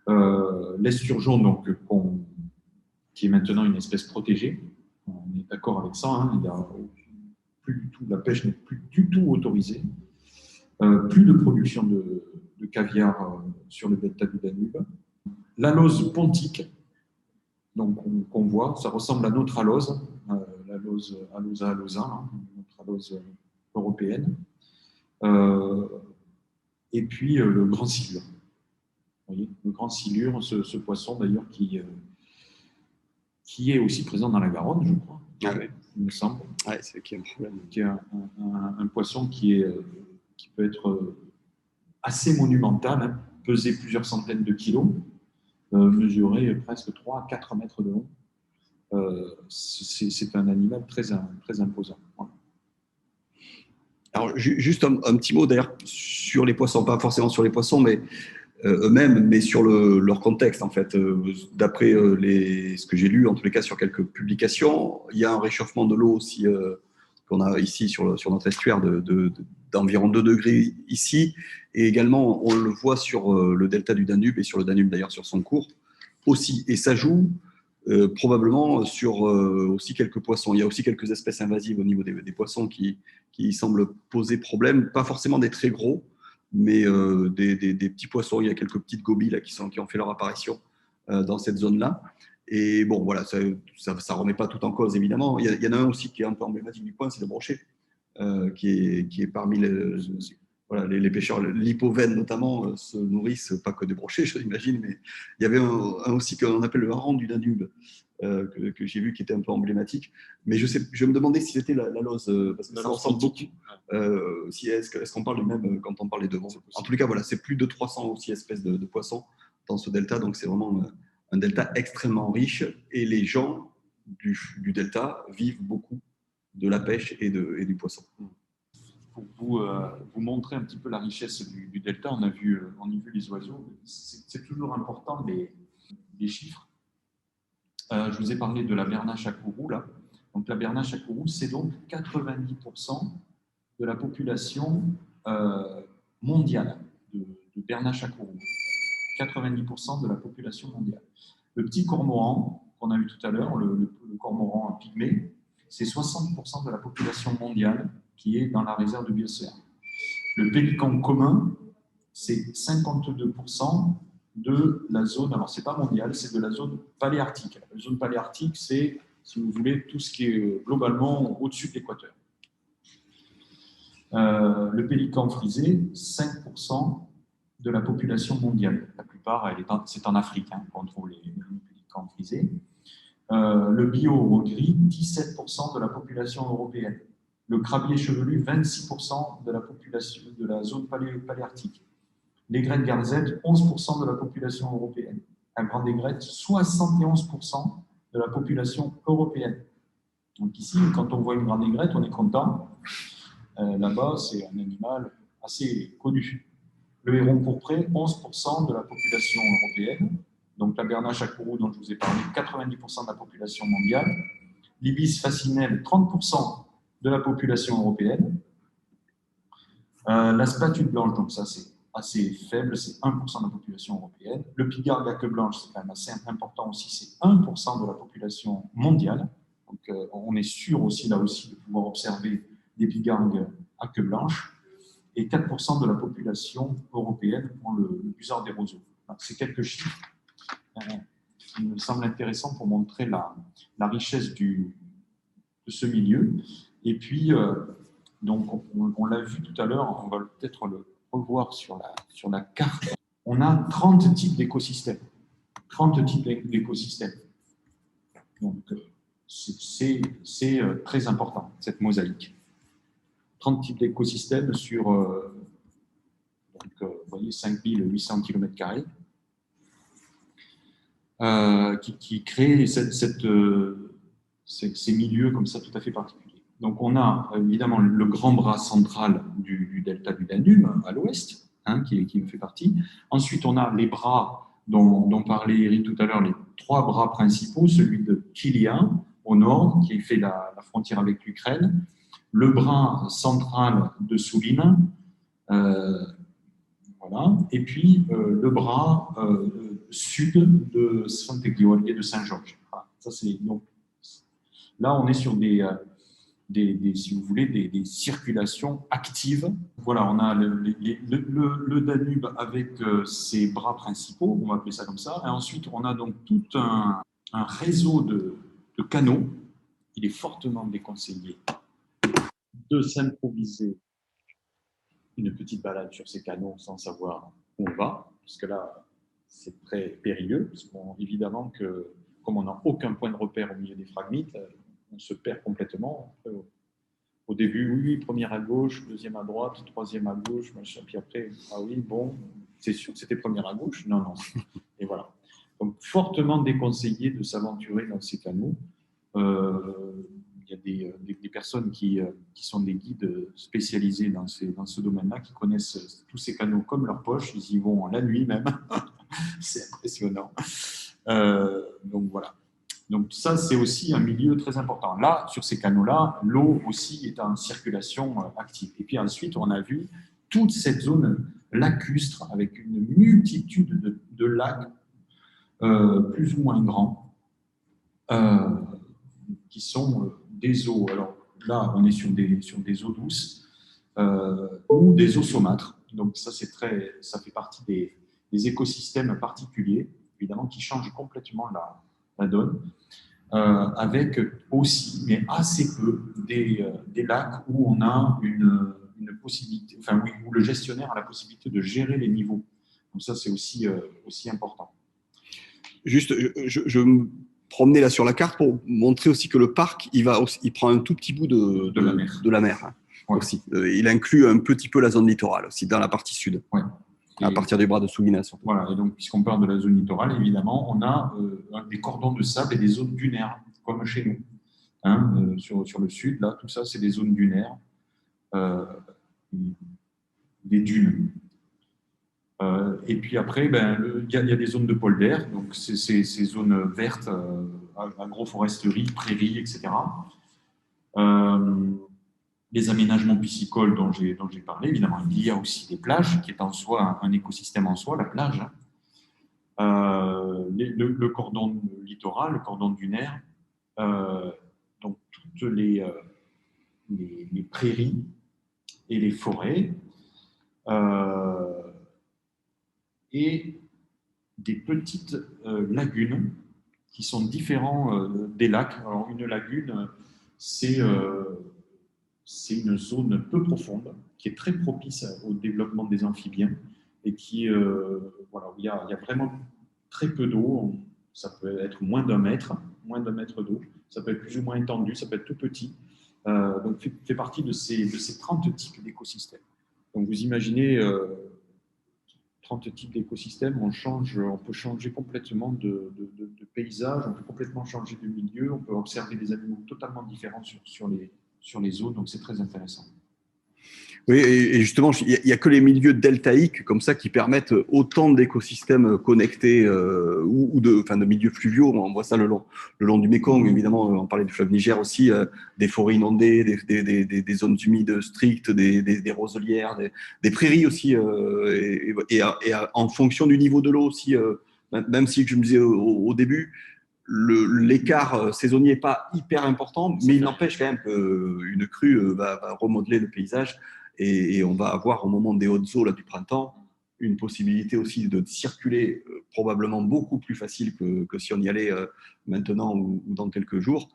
Hein. L'esturgeon, donc, qui est maintenant une espèce protégée. On est d'accord avec ça. Hein. La pêche n'est plus du tout autorisée. Plus de production de caviar sur le delta du Danube. L'alose pontique, donc qu'on voit, ça ressemble à notre alose, l'alose Alosa alosa, hein, notre alose européenne. Et puis le grand silure. Vous voyez, le grand silure, ce poisson d'ailleurs qui est aussi présent dans la Garonne, je crois, il me semble. Ouais, c'est qui est un problème. Qui est un poisson qui peut être assez monumental, hein, peser plusieurs centaines de kilos, mesurer presque 3 à 4 mètres de long. C'est un animal très imposant. Voilà. Alors, juste un petit mot d'ailleurs sur les poissons, pas forcément sur les poissons, mais eux-mêmes, mais sur leur contexte en fait. D'après ce que j'ai lu, en tous les cas sur quelques publications, il y a un réchauffement de l'eau aussi qu'on a ici sur notre estuaire d'environ 2 degrés ici, et également on le voit sur le delta du Danube et sur le Danube d'ailleurs sur son cours aussi, et ça joue probablement sur aussi quelques poissons. Il y a aussi quelques espèces invasives au niveau des poissons qui semblent poser problème, pas forcément des très gros, mais des petits poissons. Il y a quelques petites gobies là, qui ont fait leur apparition dans cette zone-là. Et bon, voilà, ça ne remet pas tout en cause, évidemment. Il y en a un aussi qui est un peu emblématique du coin, c'est le brochet, qui est parmi les pêcheurs. L'hypovène, notamment, se nourrissent pas que de brochets, j'imagine, mais il y avait un aussi qu'on appelle le hareng du Danube, que j'ai vu qui était un peu emblématique. Mais je me demandais si c'était la lose, parce que ça ressemble beaucoup. Est-ce qu'on parle du même quand on parle des deux? En tous les cas, voilà, c'est plus de 300 aussi espèces de poissons dans ce delta. Donc, c'est vraiment un delta extrêmement riche. Et les gens du delta vivent beaucoup de la pêche et du poisson. Pour vous montrer un petit peu la richesse du delta, on a vu les oiseaux. C'est toujours important, les chiffres. Je vous ai parlé de la bernache à kourou, là. Donc, la bernache à kourou, c'est donc 90% de la population mondiale de bernache à kourou. 90% de la population mondiale. Le petit cormoran, qu'on a vu tout à l'heure, le cormoran pygmée, c'est 60% de la population mondiale qui est dans la réserve de biosphère. Le pélican commun, c'est 52% de la zone, alors c'est pas mondial, c'est de la zone paléarctique. La zone paléarctique, c'est, si vous voulez, tout ce qui est globalement au-dessus de l'équateur. Le pélican frisé, 5% de la population mondiale. La plupart, c'est en Afrique qu'on trouve les pélicans frisés. Le bio gris, 17% de la population européenne. Le crabier chevelu, 26% de la population de la zone paléarctique. L'aigrette garzette, 11% de la population européenne. La grande aigrette, 71% de la population européenne. Donc ici, quand on voit une grande aigrette, on est content. Là-bas, c'est un animal assez connu. Le héron pourpré, 11% de la population européenne. Donc la bernache à kourou dont je vous ai parlé, 90% de la population mondiale. L'ibis fascinelle, 30% de la population européenne. La spatule blanche, donc ça c'est assez faible, c'est 1% de la population européenne. Le pigargue à queue blanche, c'est quand même assez important aussi, c'est 1% de la population mondiale. Donc on est sûr aussi là aussi de pouvoir observer des pigargues à queue blanche. Et 4% de la population européenne pour le busard des roseaux. C'est quelques chiffres qui me semblent intéressants pour montrer la richesse de ce milieu. Et puis, donc, on l'a vu tout à l'heure, on va peut-être le revoir sur la carte. On a 30 types d'écosystèmes. 30 types d'écosystèmes. Donc, c'est très important, cette mosaïque. 30 types d'écosystèmes sur vous voyez, 5800 km², qui créent ces milieux comme ça tout à fait particuliers. Donc on a évidemment le grand bras central du delta du Danube à l'ouest, qui fait partie. Ensuite on a les bras dont parlait Eric tout à l'heure, les 3 bras principaux, celui de Kilia au nord, qui fait la frontière avec l'Ukraine, le bras central de Sulina, voilà, et puis le bras sud de Sfântu et de Saint-Georges. Voilà. Donc, là, on est sur si vous voulez, des circulations actives. Voilà, on a le Danube avec ses bras principaux, on va appeler ça comme ça, et ensuite on a donc tout un réseau de canaux. Il est fortement déconseillé de s'improviser une petite balade sur ces canaux sans savoir où on va, parce que là, c'est très périlleux, parce qu'évidemment que, comme on n'a aucun point de repère au milieu des phragmites, on se perd complètement. Au début, oui, première à gauche, deuxième à droite, troisième à gauche, machin, puis après, ah oui, bon, c'est sûr que c'était première à gauche? Non, non. Et voilà. Donc, fortement déconseillé de s'aventurer dans ces canaux. Il y a des personnes qui sont des guides spécialisés dans ce domaine-là, qui connaissent tous ces canaux comme leur poche. Ils y vont la nuit même. C'est impressionnant. Donc voilà. Donc ça, c'est aussi un milieu très important. Là, sur ces canaux-là, l'eau aussi est en circulation active. Et puis ensuite, on a vu toute cette zone lacustre avec une multitude de lacs plus ou moins grands qui sont des eaux. Alors là, on est sur des eaux douces ou des eaux saumâtres. Donc ça fait partie des écosystèmes particuliers, évidemment, qui changent complètement la donne, avec aussi, mais assez peu, des lacs où on a une possibilité, enfin où le gestionnaire a la possibilité de gérer les niveaux. Donc ça, c'est aussi important. Juste, je me promenais là sur la carte pour montrer aussi que le parc, il prend un tout petit bout de la mer. Ouais. Aussi. Il inclut un petit peu la zone littorale aussi, dans la partie sud. Ouais. À partir du bras de Souguina, surtout. Voilà, et donc, puisqu'on parle de la zone littorale, évidemment, on a des cordons de sable et des zones dunaires, comme chez nous. Hein, sur le sud, là, tout ça, c'est des zones dunaires, des dunes. Et puis après, il y a des zones de polder, donc ces zones vertes, agroforesterie, prairies, etc. Les aménagements piscicoles dont j'ai parlé, évidemment, il y a aussi des plages, qui est en soi un écosystème en soi, la plage. Le cordon littoral, le cordon dunaire, donc toutes les prairies et les forêts, et des petites lagunes qui sont différents des lacs. Alors, une lagune, c'est une zone peu profonde qui est très propice au développement des amphibiens et qui, voilà, où il y a vraiment très peu d'eau. Ça peut être moins d'un mètre d'eau. Ça peut être plus ou moins étendu, ça peut être tout petit. Donc, fait partie de ces 30 types d'écosystèmes. Donc, vous imaginez 30 types d'écosystèmes, on peut changer complètement de paysage, on peut complètement changer de milieu, on peut observer des animaux totalement différents sur les eaux, donc c'est très intéressant. Oui, et justement, il n'y a que les milieux deltaïques comme ça qui permettent autant d'écosystèmes connectés ou de milieux fluviaux. On voit ça le long du Mékong, évidemment, on parlait du fleuve Niger aussi, des forêts inondées, des zones humides strictes, des roselières, des prairies aussi, et en fonction du niveau de l'eau aussi, même si je me disais au début, l'écart saisonnier n'est pas hyper important, mais il n'empêche quand même qu'une crue va remodeler le paysage et on va avoir au moment des hautes eaux là, du printemps une possibilité aussi de circuler probablement beaucoup plus facile que si on y allait maintenant ou dans quelques jours.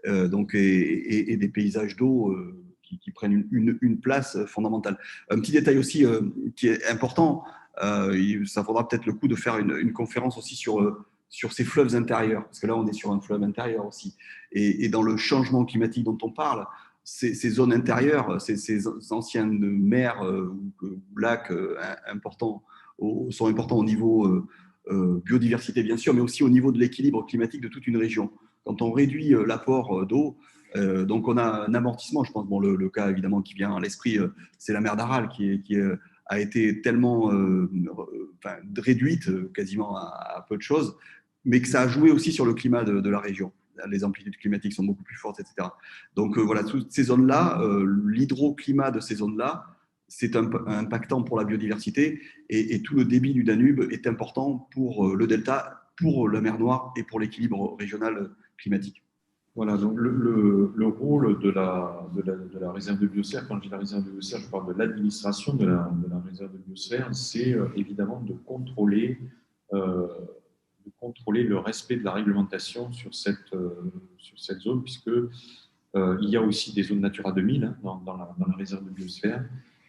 Donc, et des paysages d'eau qui prennent une place fondamentale. Un petit détail aussi qui est important, ça vaudra peut-être le coup de faire une conférence aussi sur ces fleuves intérieurs, parce que là, on est sur un fleuve intérieur aussi. Et dans le changement climatique dont on parle, ces zones intérieures, ces anciennes mers ou lacs importants, sont importants au niveau biodiversité, bien sûr, mais aussi au niveau de l'équilibre climatique de toute une région. Quand on réduit l'apport d'eau, donc on a un amortissement, je pense. Bon, le cas évidemment qui vient à l'esprit, c'est la mer d'Aral qui a été tellement réduite quasiment à peu de choses, mais que ça a joué aussi sur le climat de la région. Les amplitudes climatiques sont beaucoup plus fortes, etc. Donc voilà, toutes ces zones-là, l'hydroclimat de ces zones-là, c'est impactant pour la biodiversité et tout le débit du Danube est important pour le delta, pour la mer Noire et pour l'équilibre régional climatique. Voilà, donc le rôle de la réserve de biosphère, quand je dis la réserve de biosphère, je parle de l'administration de la réserve de biosphère, c'est évidemment de contrôler le respect de la réglementation sur cette zone, puisque il y a aussi des zones Natura 2000 hein, dans la réserve de biosphère.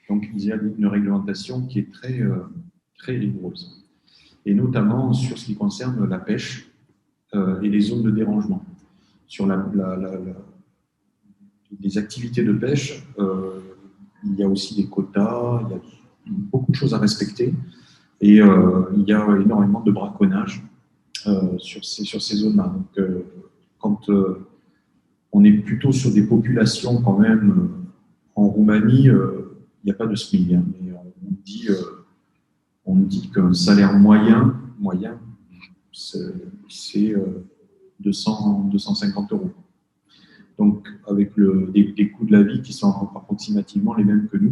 Donc, il y a une réglementation qui est très, très rigoureuse, et notamment sur ce qui concerne la pêche et les zones de dérangement. Sur les activités de pêche, il y a aussi des quotas, il y a beaucoup de choses à respecter, et il y a énormément de braconnage sur ces zones-là. Donc, quand on est plutôt sur des populations quand même en Roumanie, il n'y a pas de SMIC, hein, mais on dit qu'un salaire moyen c'est 250 €. Donc, avec des coûts de la vie qui sont approximativement les mêmes que nous.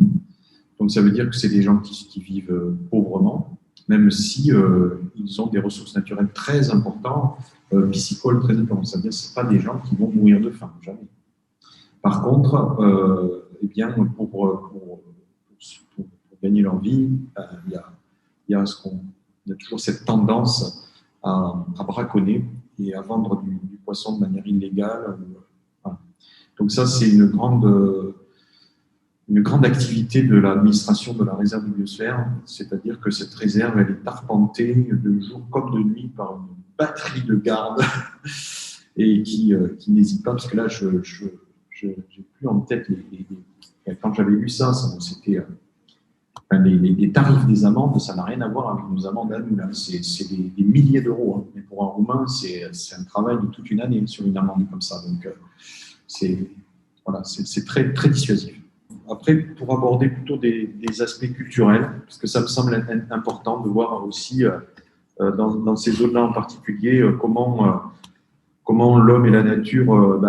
Donc, ça veut dire que c'est des gens qui vivent pauvrement, même si ils ont des ressources naturelles très importantes, piscicoles très importantes. Ça veut dire que ce ne sont pas des gens qui vont mourir de faim, jamais. Par contre, eh bien, pour gagner leur vie, il y a toujours cette tendance à braconner et à vendre du poisson de manière illégale. Voilà. Donc ça, c'est une grande activité de l'administration de la réserve de biosphère, c'est-à-dire que cette réserve, elle est arpentée de jour comme de nuit par une batterie de gardes et qui n'hésite pas, parce que là, je n'ai plus en tête quand j'avais lu ça c'était les tarifs des amendes, ça n'a rien à voir avec nos amendes à nous. C'est des milliers d'euros. Hein. Mais pour un Roumain, c'est un travail de toute une année sur une amende comme ça. Donc, c'est très, très dissuasif. Après, pour aborder plutôt des aspects culturels, parce que ça me semble important de voir aussi dans ces zones-là en particulier comment l'homme et la nature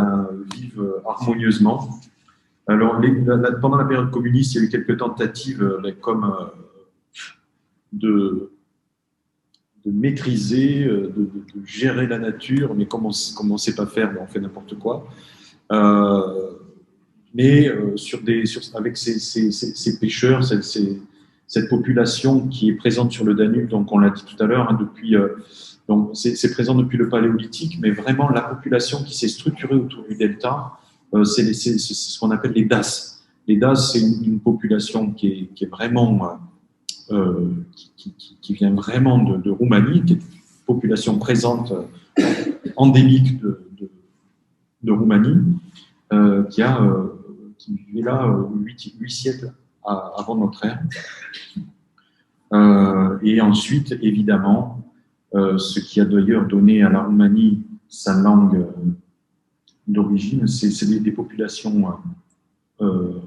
vivent harmonieusement. Alors, pendant la période communiste, il y a eu quelques tentatives de maîtriser, de gérer la nature, mais comme on ne sait pas faire, on fait n'importe quoi. Avec ces pêcheurs, cette population qui est présente sur le Danube, donc on l'a dit tout à l'heure, hein, donc c'est présent depuis le Paléolithique, mais vraiment la population qui s'est structurée autour du delta, c'est ce qu'on appelle les DAS. Les DAS, c'est une population qui est vraiment qui vient vraiment de Roumanie, qui est une population présente endémique de Roumanie, qui vivait là 8 siècles avant notre ère. Et ensuite, évidemment, ce qui a d'ailleurs donné à la Roumanie sa langue d'origine, c'est des populations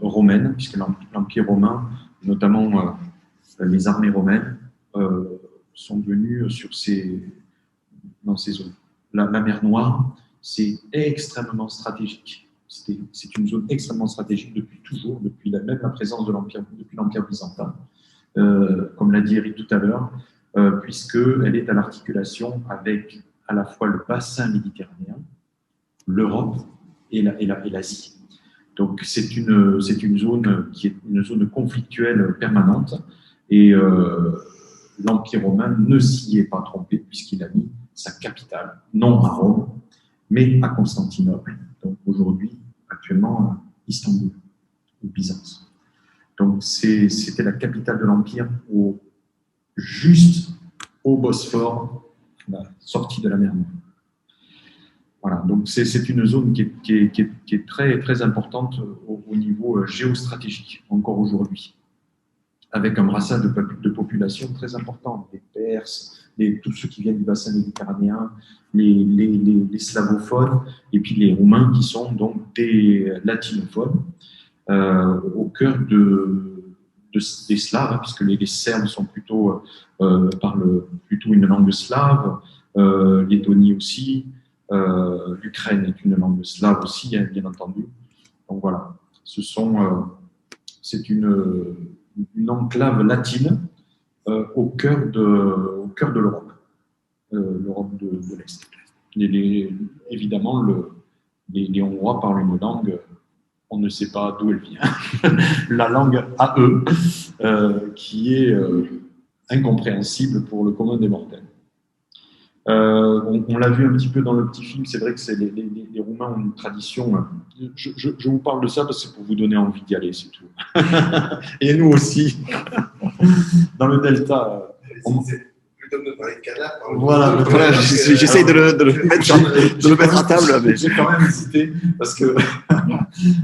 romaines, puisque l'Empire romain, notamment les armées romaines, sont venues dans ces zones. La mer Noire, c'est extrêmement stratégique. C'est une zone extrêmement stratégique depuis toujours, depuis même la présence de depuis l'Empire byzantin, comme l'a dit Eric tout à l'heure, puisqu'elle est à l'articulation avec à la fois le bassin méditerranéen, l'Europe et l'Asie. Donc c'est une zone qui est une zone conflictuelle permanente, et l'Empire romain ne s'y est pas trompé puisqu'il a mis sa capitale, non à Rome, mais à Constantinople. Donc aujourd'hui, actuellement, Istanbul, ou Byzance. Donc c'était la capitale de l'Empire, juste au Bosphore, la sortie de la mer Noire. Voilà, donc c'est une zone qui est très, très importante au niveau géostratégique, encore aujourd'hui, avec un brassage de population très important, les Perses, tous ceux qui viennent du bassin méditerranéen, les slavophones, et puis les Roumains qui sont donc des latinophones, au cœur des Slaves, hein, puisque les Serbes sont parlent plutôt une langue slave, Lettonie aussi, l'Ukraine est une langue slave aussi, hein, bien entendu. Donc voilà, c'est une enclave latine au cœur de l'Europe, l'Europe de l'Est. Évidemment, les Hongrois parlent une langue, on ne sait pas d'où elle vient, la langue à eux, qui est incompréhensible pour le commun des mortels. On l'a vu un petit peu dans le petit film, c'est vrai que les Roumains ont une tradition. Je vous parle de ça parce que c'est pour vous donner envie d'y aller, c'est tout. Et nous aussi, dans le Delta. Plutôt que de parler de canard. Voilà, j'essaye de le mettre à table. Mais... J'ai quand même hésité parce que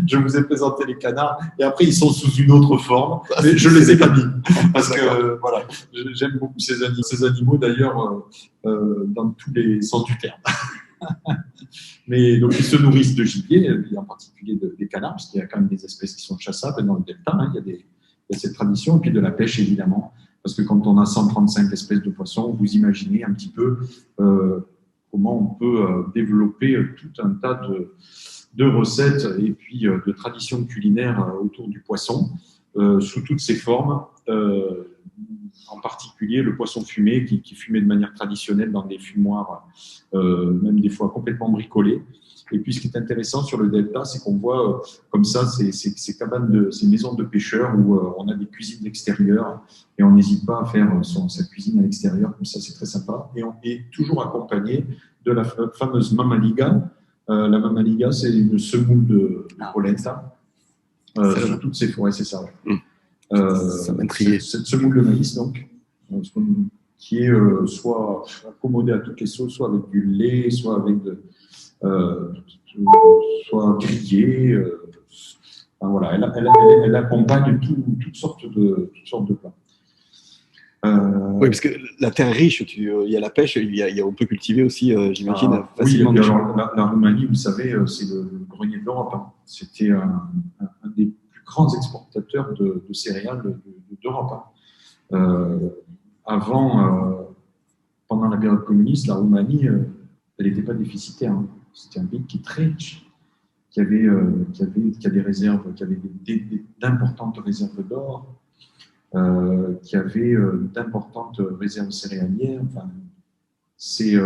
je vous ai présenté les canards et après ils sont sous une autre forme, mais je ne les ai pas mis parce que voilà, j'aime beaucoup ces animaux d'ailleurs dans tous les sens du terme. Mais donc ils se nourrissent de gibier, en particulier des canards, parce qu'il y a quand même des espèces qui sont chassables dans le delta, hein, il y a cette tradition, et puis de la pêche évidemment. Parce que quand on a 135 espèces de poissons, vous imaginez un petit peu comment on peut développer tout un tas de recettes et puis de traditions culinaires autour du poisson, sous toutes ses formes, en particulier le poisson fumé, qui est fumé de manière traditionnelle dans des fumoirs, même des fois complètement bricolés. Et puis, ce qui est intéressant sur le delta, c'est qu'on voit comme ça ces maisons de pêcheurs où on a des cuisines extérieures et on n'hésite pas à faire sa cuisine à l'extérieur, comme ça, c'est très sympa. Et on est toujours accompagné de la fameuse mamaliga. La mamaliga, c'est une semoule de polenta sur toutes ces forêts, c'est ça. Ouais. Ça m'intrigue. Cette semoule de maïs, donc, qui est soit accommodée à toutes les sauces, soit avec du lait, soit avec soit grillé, Enfin, voilà, elle accompagne toutes sortes de plats. Oui, parce que la terre riche, il y a la pêche, on peut cultiver aussi, j'imagine, oui, et facilement puis des choses. alors, la Roumanie, vous savez, c'est le grenier de l'Europe. Hein. C'était un des plus grands exportateurs de céréales d'Europe. Hein. Avant, pendant la période communiste, la Roumanie, elle n'était pas déficitaire. Hein. C'était un pays qui est très riche, qui a des réserves, qui avait d'importantes réserves d'or, qui avait d'importantes réserves céréalières. Enfin, c'est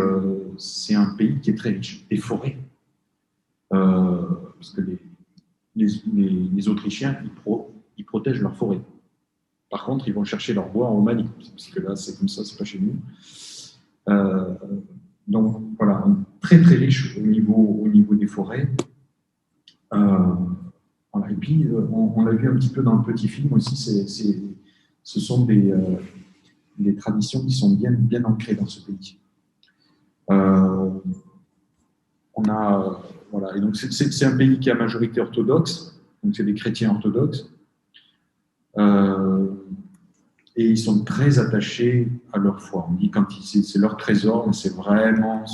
un pays qui est très riche. Des forêts, parce que les Autrichiens, ils protègent leurs forêts. Par contre, ils vont chercher leur bois en Roumanie, parce que là, c'est comme ça, c'est pas chez nous. Donc, voilà, très très riche au niveau des forêts. Voilà. Et puis, on l'a vu un petit peu dans le petit film aussi, ce sont des traditions qui sont bien ancrées dans ce pays. Voilà, et donc c'est un pays qui a majorité orthodoxe, donc c'est des chrétiens orthodoxes, et ils sont très attachés à leur foi. On dit quand c'est leur trésor, mais c'est vraiment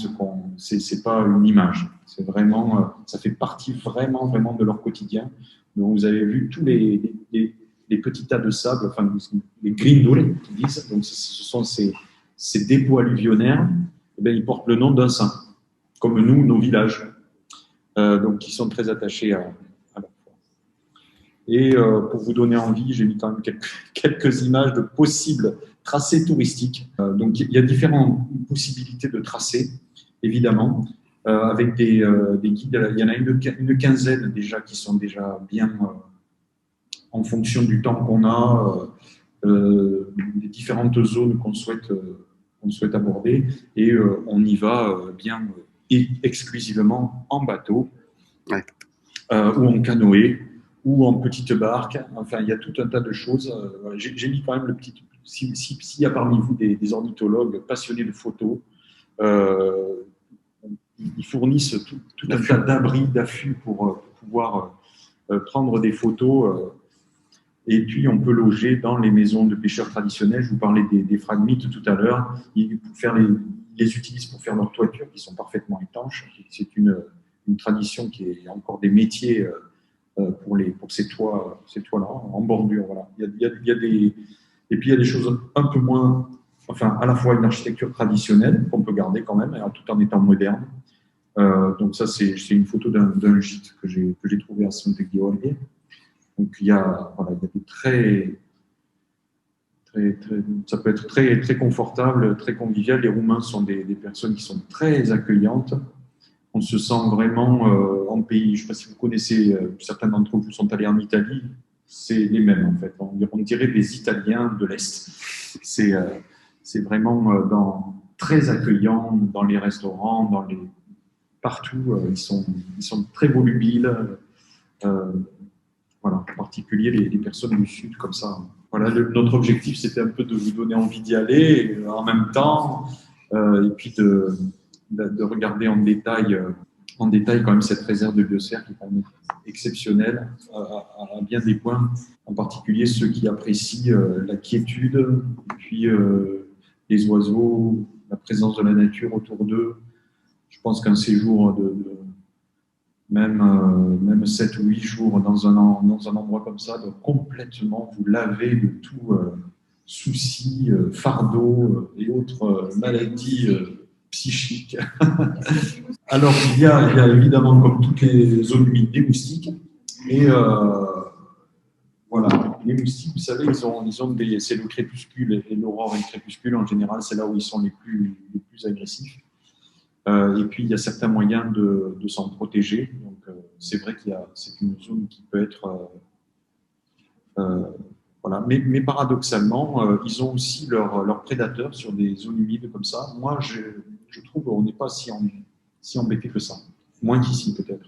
c'est pas une image, c'est vraiment, ça fait partie vraiment de leur quotidien. Donc vous avez vu tous les petits tas de sable, enfin les grindul qu'ils disent, donc ce sont ces dépôts alluvionnaires, et bien, ils portent le nom d'un saint, comme nous, nos villages. Donc ils sont très attachés à leur foi. Et pour vous donner envie, j'ai mis quand même quelques images de possibles tracés touristiques. Donc il y a différentes possibilités de tracés, évidemment, avec des guides. Il y en a une quinzaine déjà qui sont déjà bien en fonction du temps qu'on a, des différentes zones qu'on souhaite aborder, et on y va bien exclusivement en bateau, Ouais. Ou en canoë, ou en petite barque. Enfin, il y a tout un tas de choses. J'ai mis quand même le petit... S'il y a parmi vous des ornithologues passionnés de photos, ils fournissent tout un tas d'abris, d'affûts pour pouvoir prendre des photos. Et puis, on peut loger dans les maisons de pêcheurs traditionnels. Je vous parlais des phragmites tout à l'heure. Ils les utilisent pour faire leurs toitures, qui sont parfaitement étanches. C'est une tradition qui est encore des métiers pour ces toits-là, en bordure. Voilà. Et puis, il y a des choses un peu moins... Enfin, à la fois une architecture traditionnelle, qu'on peut garder quand même, tout en étant moderne. Donc ça, c'est une photo d'un gîte que j'ai trouvé à Santeggioli. Donc il y a des ça peut être très, très confortable, très convivial. Les Roumains sont des personnes qui sont très accueillantes. On se sent vraiment en pays. Je ne sais pas si vous connaissez, certains d'entre vous sont allés en Italie, c'est les mêmes en fait. On dirait des Italiens de l'Est. C'est vraiment très accueillant dans les restaurants, partout. Ils sont très volubiles. Voilà, en particulier les personnes du Sud comme ça. Voilà, notre objectif, c'était un peu de vous donner envie d'y aller en même temps, et puis de regarder en détail quand même cette réserve de biosphère qui est quand même exceptionnelle à bien des points, en particulier ceux qui apprécient la quiétude, et puis les oiseaux, la présence de la nature autour d'eux. Je pense qu'un séjour même 7 ou 8 jours dans un endroit comme ça, doit complètement vous laver de tout souci, fardeau et autres maladies psychiques. Alors, il y a évidemment, comme toutes les zones humides, des moustiques. Et voilà, les moustiques, vous savez, c'est le crépuscule et l'aurore et le crépuscule, en général, c'est là où ils sont les plus agressifs. Et puis, il y a certains moyens de s'en protéger. Donc, c'est vrai c'est une zone qui peut être... voilà. Mais paradoxalement, ils ont aussi leurs prédateurs sur des zones humides comme ça. Moi, je trouve qu'on n'est pas si embêté que ça. Moins qu'ici, peut-être.